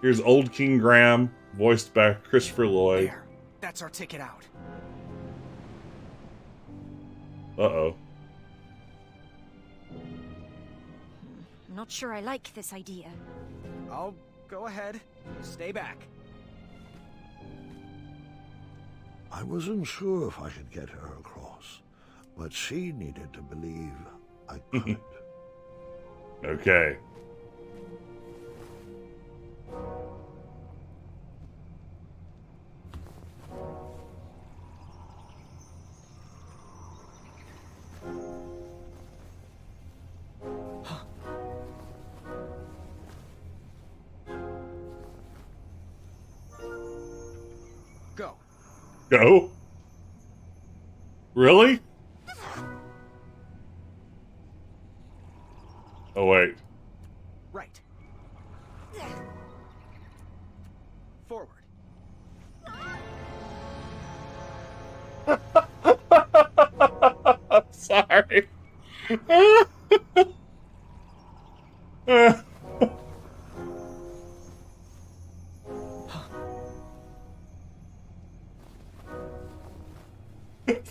Here's Old King Graham, voiced by Christopher Lloyd. There. That's our ticket out. Uh-oh. I'm not sure I like this idea. Oh, go ahead. Stay back. I wasn't sure if I could get her across, but she needed to believe I could. Okay. Go. Go? Really? Oh, wait. Right. Forward. Sorry.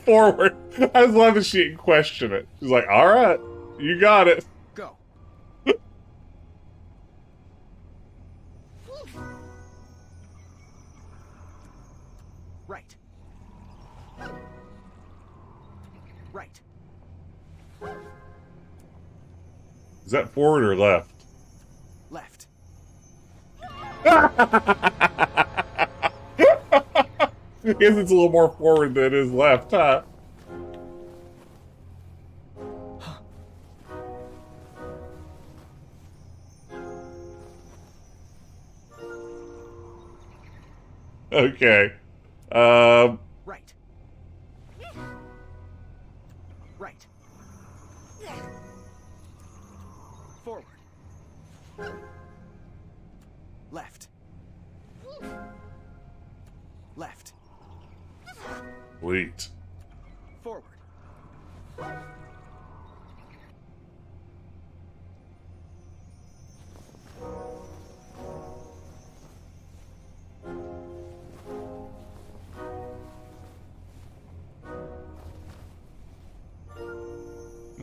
Forward. I just love that she didn't question it. She's like, all right, you got it. Go. Right. Right. Is that forward or left? Left. I guess it's a little more forward than it is left, huh? Okay. Right. Right. Forward. Left. Left. Sweet. Forward.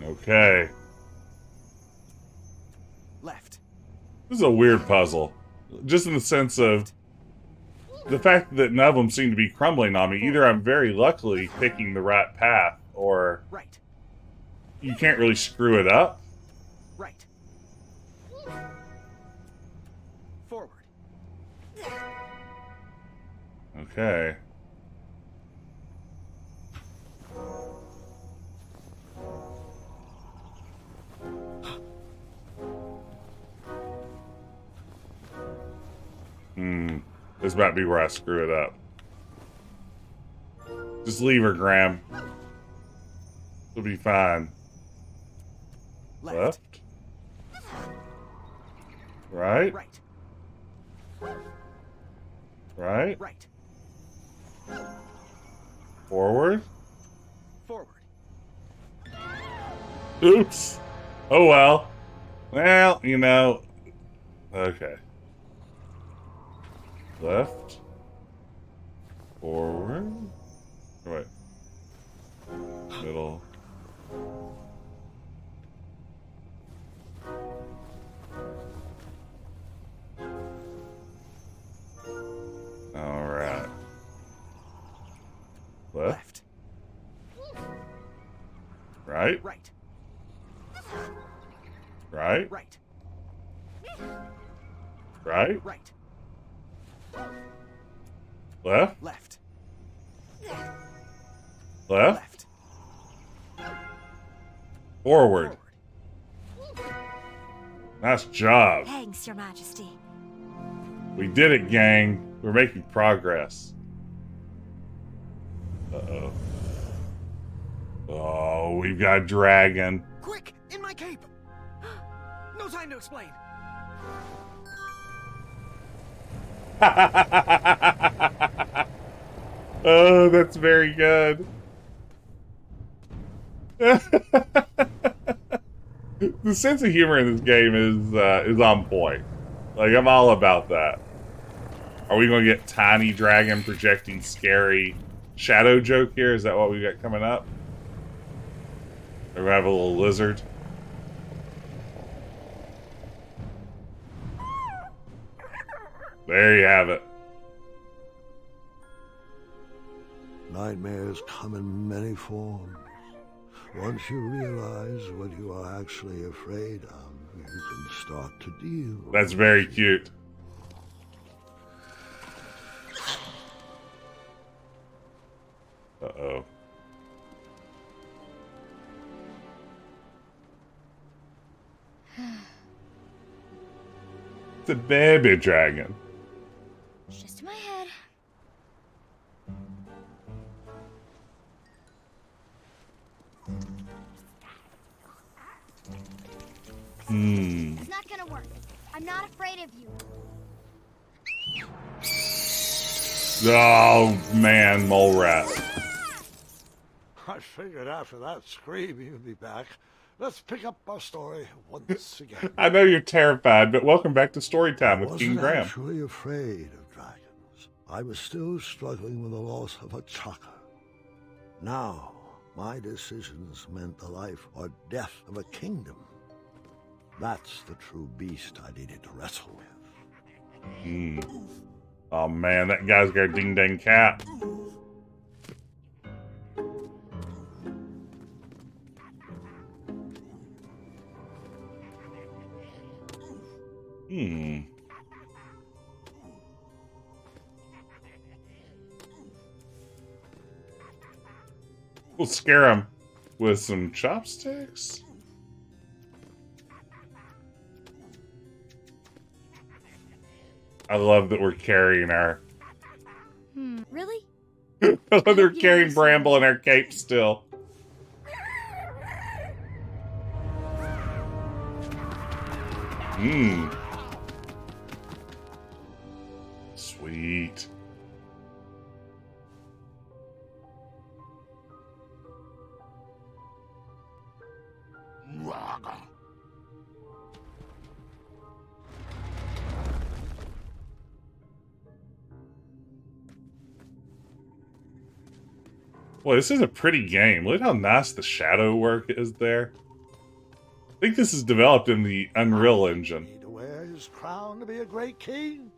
Okay. Left. This is a weird puzzle. Just in the sense of the fact that none of them seem to be crumbling on me. Either I'm very luckily picking the right path, or Right. you can't really screw it up. Right. Forward. Okay. This might be where I screw it up. Just leave her, Graham. It'll be fine. Left. Right? Right. Right? Right. Forward? Forward. Oops. Oh well. Well, you know. Okay. Left. Forward. Right. Middle. Alright. Left. Right? Right. Right? Right. Right? Right. Left? Left. Left? Forward. Nice job. Thanks, Your Majesty. We did it, gang. We're making progress. Uh-oh. Oh, we've got a dragon. Quick! In my cape! No time to explain. Oh, that's very good. The sense of humor in this game is on point. Like, I'm all about that. Are we going to get tiny dragon projecting scary shadow joke here? Is that what we got coming up? Or we have a little lizard? There you have it. Nightmares come in many forms. Once you realize what you are actually afraid of, you can start to deal. That's very cute. Uh-oh. It's a baby dragon. It's just in my head. It's not gonna work. I'm not afraid of you. Oh, man, mole rat. I figured after that scream you'd be back. Let's pick up our story once again. I know you're terrified, but welcome back to Storytime with King I wasn't Graham. actually afraid of dragons. I was still struggling with the loss of a chaka. Now, my decisions meant the life or death of a kingdom. That's the true beast I needed to wrestle with. Oh man, that guy's got a ding-dang cat. We'll scare him with some chopsticks. I love that we're carrying our... Really? I love they're carrying Bramble in our cape still. Sweet. Well, this is a pretty game. Look how nice the shadow work is there. I think this is developed in the Unreal Engine. Need to wear his crown to be a great king.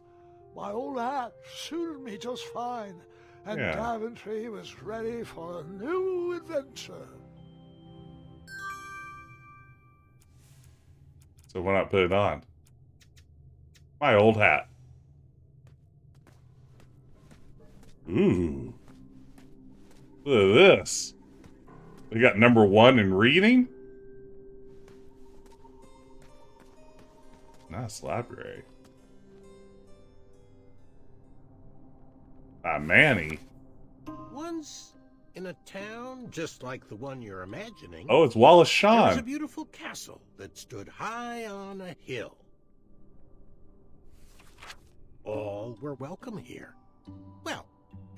My old hat suited me just fine, and Yeah. Daventry was ready for a new adventure. So why not put it on? My old hat. Ooh. Look at this. We got #1 in reading. Nice library. Manny. Once in a town just like the one you're imagining. Oh, it's Wallace There was a Shawn. beautiful castle that stood high on a hill. All were welcome here. Well,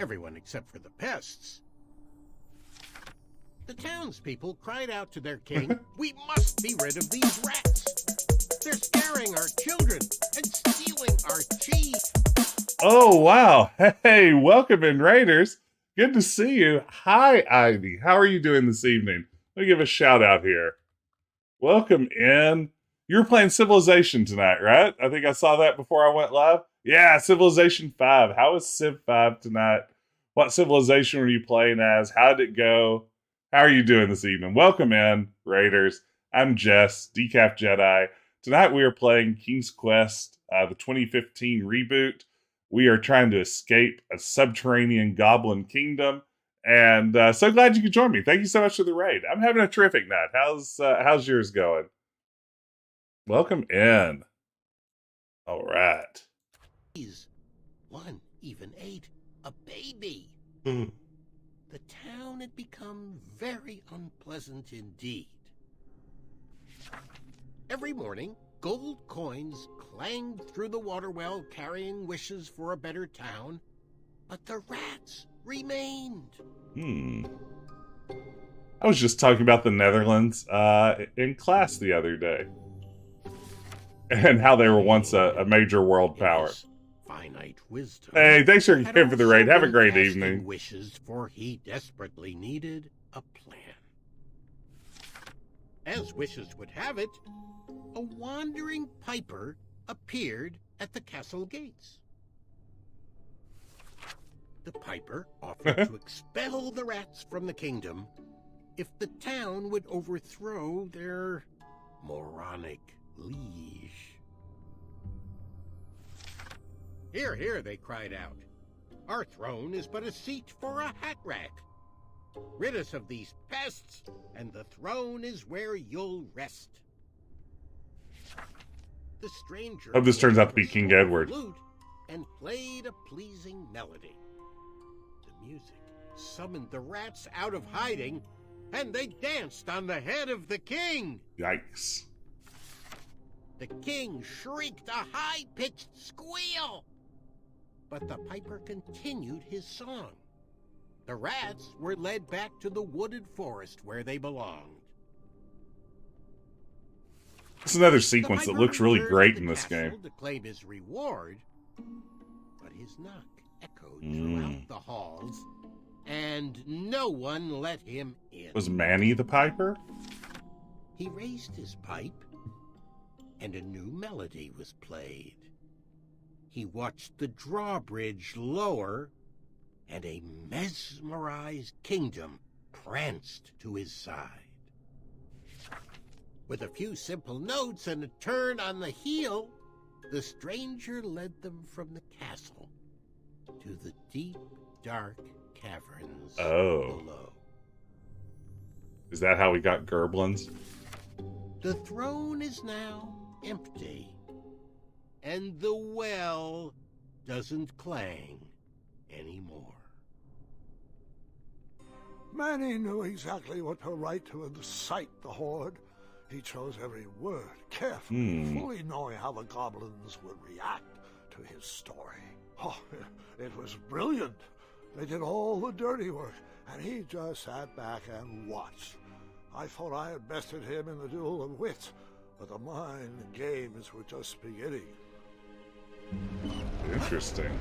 everyone except for the pests. The townspeople cried out to their king, "We must be rid of these rats! They're scaring our children and stealing our cheese!" Oh, wow. Hey, welcome in, Raiders. Good to see you. Hi, Ivy. How are you doing this evening? Let me give a shout out here. Welcome in. You're playing Civilization tonight, right? I think I saw that before I went live. Yeah, Civilization 5. How was Civ 5 tonight? What civilization were you playing as? How did it go? How are you doing this evening? Welcome in, Raiders. I'm Jess, Decaf Jedi. Tonight we are playing King's Quest, the 2015 reboot. We are trying to escape a subterranean goblin kingdom, and so glad you could join me. Thank you so much for the raid. I'm having a terrific night. How's yours going? Welcome in. All right. One even ate a baby. The town had become very unpleasant indeed. Every morning, gold coins clanged through the water well carrying wishes for a better town, but the rats remained. I was just talking about the Netherlands in class the other day, and how they were once a major world power. Finite wisdom. Hey, thanks for giving for the raid. Have a great evening. Wishes, for he desperately needed a plan. As wishes would have it, a wandering piper appeared at the castle gates. The piper offered to expel the rats from the kingdom if the town would overthrow their moronic liege. "Hear, hear," they cried out. "Our throne is but a seat for a hat rack. Rid us of these pests, and the throne is where you'll rest." The stranger Hope this turns out to be King Edward. And played a pleasing melody. The music summoned the rats out of hiding, and they danced on the head of the king. Yikes. The king shrieked a high-pitched squeal, but the piper continued his song. The rats were led back to the wooded forest where they belonged. It's another sequence that looks really great in this game. To claim his reward, but his knock echoed throughout the halls, and no one let him in. Was Manny the piper? He raised his pipe, and a new melody was played. He watched the drawbridge lower, and a mesmerized kingdom pranced to his side. With a few simple notes and a turn on the heel, the stranger led them from the castle to the deep, dark caverns below. Is that how we got Gerblins? The throne is now empty, and the well doesn't clang anymore. Manny knew exactly what to write to incite the horde. He chose every word carefully, fully knowing how the goblins would react to his story. Oh, it was brilliant. They did all the dirty work, and he just sat back and watched. I thought I had bested him in the duel of wits, but the mind games were just beginning. Interesting.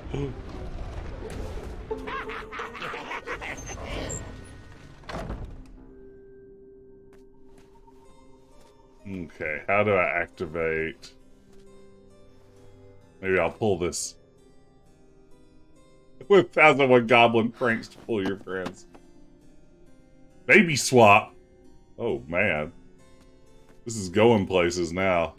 Okay, how do I activate? Maybe I'll pull this. With 1001 goblin pranks to pull your friends. Baby swap. Oh man. This is going places now.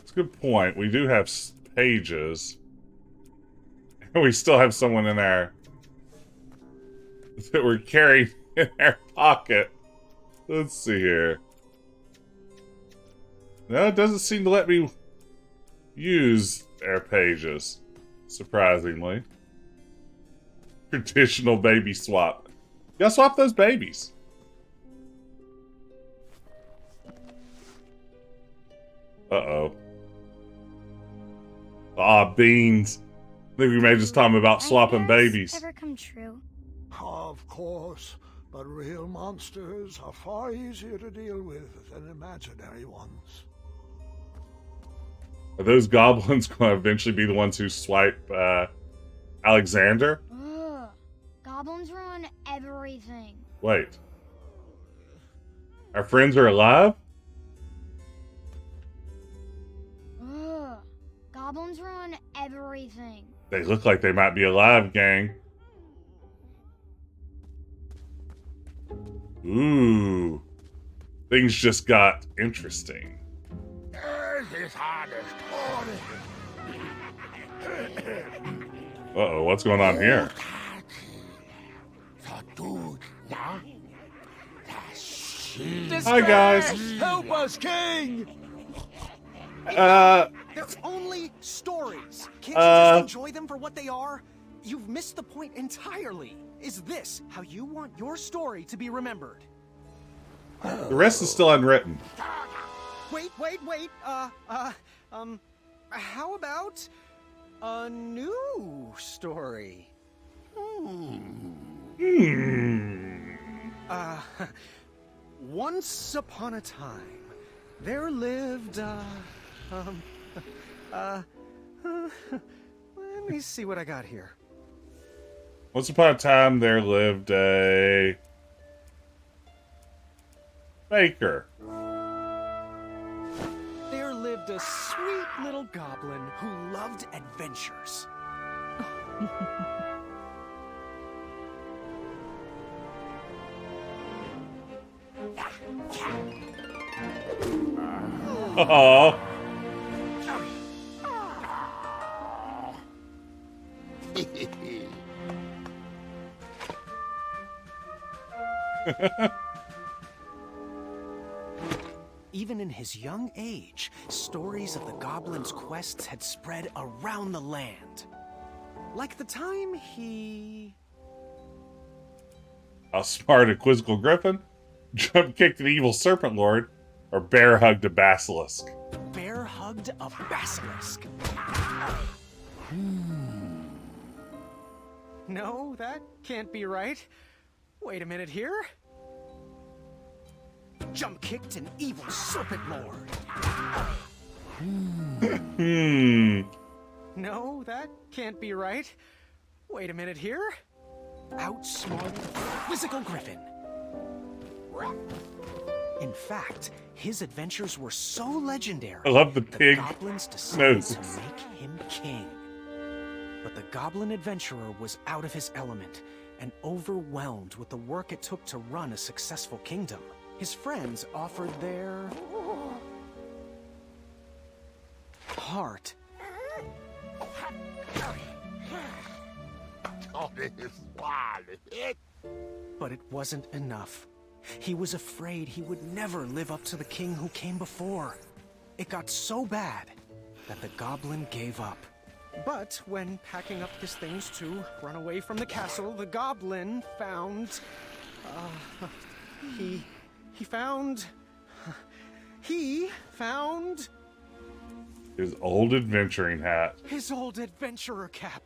It's a good point. We do have pages. And we still have someone in our... that we're carrying in our pocket. Let's see here. No, it doesn't seem to let me use our pages, surprisingly. Traditional baby swap. You gotta swap those babies. Uh-oh. Ah, beans. I think we may just talk about swapping babies. Ever come true? Of course, but real monsters are far easier to deal with than imaginary ones. Are those goblins going to eventually be the ones who swipe Alexander? Ugh. Goblins ruin everything. Wait. Our friends are alive? Ugh. Goblins ruin everything. They look like they might be alive, gang. Ooh. Things just got interesting. Uh-oh, what's going on here? Hi, guys. Help us, King! They're only stories. Can't you just enjoy them for what they are? You've missed the point entirely. Is this how you want your story to be remembered? The rest is still unwritten. Wait. How about a new story? Once upon a time, there lived, let me see what I got here. Once upon a time, there lived a baker. There lived a sweet little goblin who loved adventures. Aww. Even in his young age, stories of the goblin's quests had spread around the land. Like the time he... outsmarted a quizzical griffin, jump-kicked an evil serpent lord, or bear-hugged a basilisk. Bear-hugged a basilisk. No, that can't be right. Wait a minute here. Jump-kicked an evil serpent lord. No, that can't be right. Wait a minute here. Outsmarted a quizzical griffin. In fact, his adventures were so legendary. I love the pig goblins decided nose. to make him king. But the goblin adventurer was out of his element and overwhelmed with the work it took to run a successful kingdom. His friends offered their heart. But it wasn't enough. He was afraid he would never live up to the king who came before. It got so bad that the goblin gave up. But when packing up his things to run away from the castle, the goblin found... He found... His old adventuring hat. his old adventurer cap.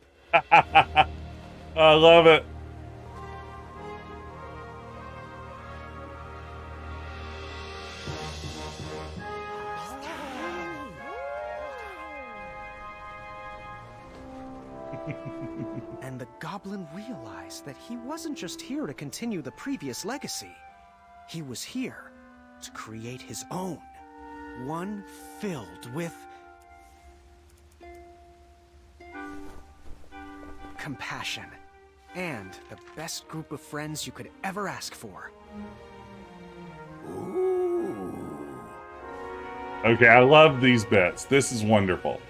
I love it. And the goblin realized that he wasn't just here to continue the previous legacy. He was here to create his own. One filled with... compassion. And the best group of friends you could ever ask for. Okay, I love these bits. This is wonderful.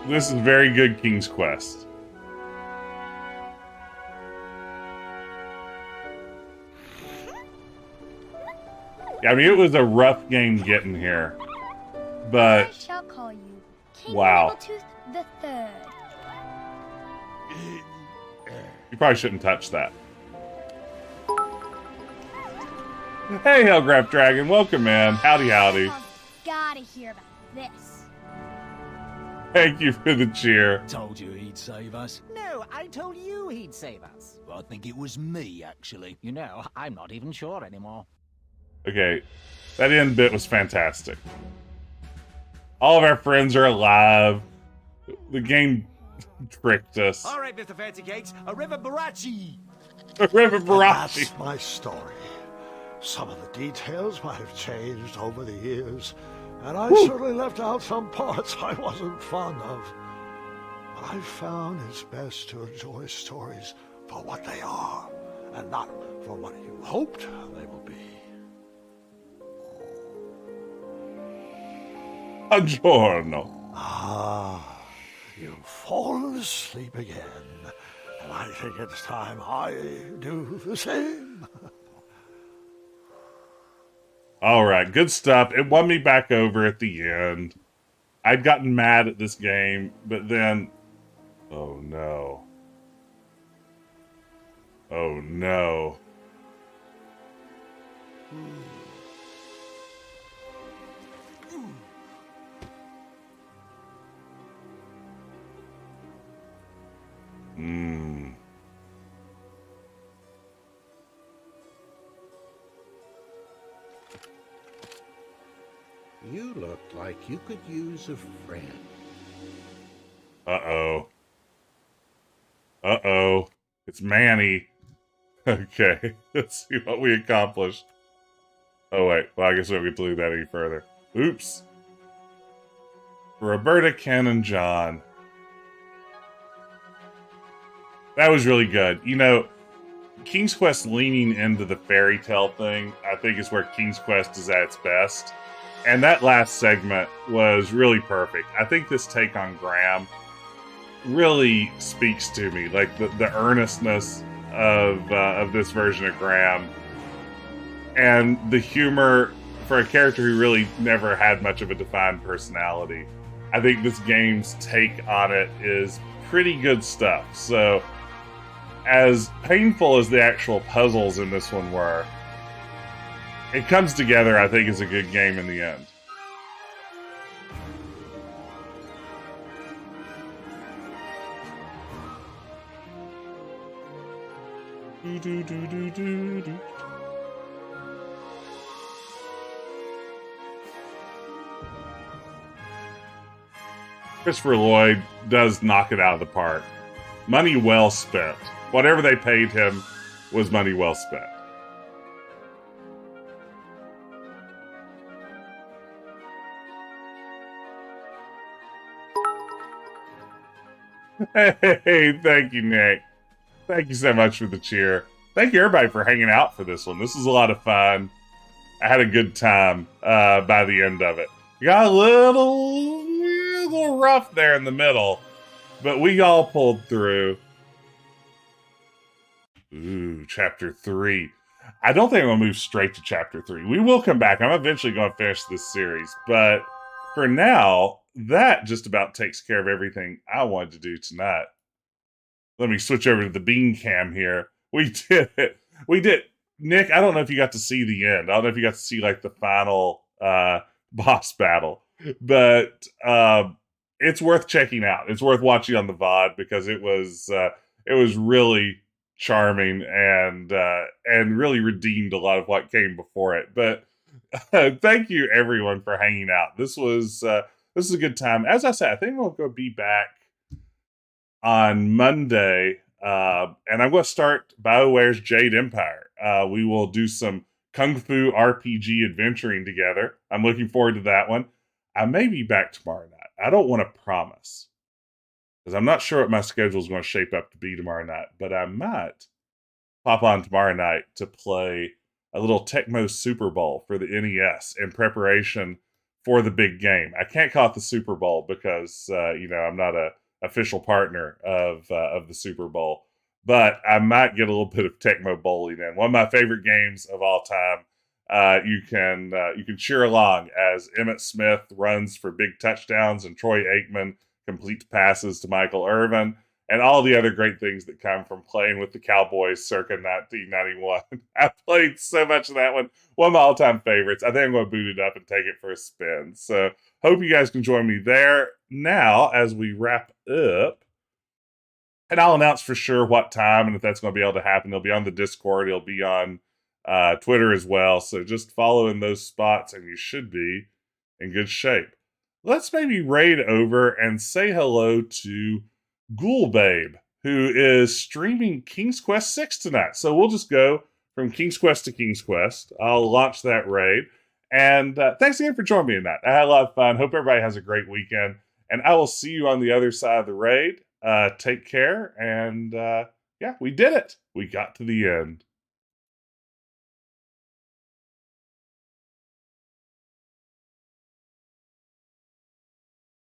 This is very good King's Quest. Yeah, I mean, it was a rough game getting here, but I shall call you King wow. Rabbletooth the third. You probably shouldn't touch that. Hey, Hellgraph Dragon, welcome, man. Howdy, howdy. Gotta hear about this. Thank you for the cheer. Told you he'd save us. No, I told you he'd save us. I think it was me, actually. You know, I'm not even sure anymore. Okay, that end bit was fantastic. All of our friends are alive. The game tricked us. All right, Mr. Fancy Cakes, a river barachi. A river barachi. That's my story. Some of the details might have changed over the years, and I certainly left out some parts I wasn't fond of. But I found it's best to enjoy stories for what they are, and not for what you hoped they will be. Buongiorno. Ah, you've fallen asleep again, and I think it's time I do the same. All right, good stuff. It won me back over at the end. I'd gotten mad at this game, but then... Oh, no. Oh, no. You looked like you could use a friend. Uh-oh. Uh-oh. It's Manny. Okay, let's see what we accomplished. Oh, wait. Well, I guess we don't get to do that any further. Oops. Roberta, Ken, and John. That was really good. You know, King's Quest leaning into the fairy tale thing, I think is where King's Quest is at its best. And that last segment was really perfect. I think this take on Graham really speaks to me. Like, the earnestness of this version of Graham. And the humor for a character who really never had much of a defined personality. I think this game's take on it is pretty good stuff. So, as painful as the actual puzzles in this one were, it comes together, I think, as a good game in the end. Christopher Lloyd does knock it out of the park. Money well spent. Whatever they paid him was money well spent. Hey, thank you, Nick. Thank you so much for the cheer. Thank you, everybody, for hanging out for this one. This was a lot of fun. I had a good time by the end of it. It got a little rough there in the middle, but we all pulled through. Ooh, Chapter 3. I don't think I'm going to move straight to Chapter 3. We will come back. I'm eventually going to finish this series, but for now, that just about takes care of everything I wanted to do tonight. Let me switch over to the bean cam here. We did it. We did. Nick, I don't know if you got to see the end. I don't know if you got to see like the final boss battle, but it's worth checking out. It's worth watching on the VOD because it was really charming and really redeemed a lot of what came before it. But thank you everyone for hanging out. This was a good time. As I said, I think we'll go be back on Monday, and I'm going to start BioWare's Jade Empire. We will do some Kung Fu RPG adventuring together. I'm looking forward to that one. I may be back tomorrow night. I don't want to promise, because I'm not sure what my schedule is going to shape up to be tomorrow night, but I might pop on tomorrow night to play a little Tecmo Super Bowl for the NES in preparation for the big game. I can't call it the Super Bowl because, I'm not a official partner of the Super Bowl, but I might get a little bit of Tecmo bowling in. One of my favorite games of all time. You can cheer along as Emmitt Smith runs for big touchdowns and Troy Aikman complete passes to Michael Irvin, and all the other great things that come from playing with the Cowboys circa 1991. I played so much of that one. One of my all-time favorites. I think I'm going to boot it up and take it for a spin. So hope you guys can join me there. Now, as we wrap up, and I'll announce for sure what time and if that's going to be able to happen. It'll be on the Discord. It'll be on Twitter as well. So just follow in those spots and you should be in good shape. Let's maybe raid over and say hello to Ghoul Babe, who is streaming King's Quest 6 tonight. So we'll just go from King's Quest to King's Quest. I'll launch that raid. And thanks again for joining me tonight. I had a lot of fun. Hope everybody has a great weekend. And I will see you on the other side of the raid. Take care. And yeah, we did it. We got to the end.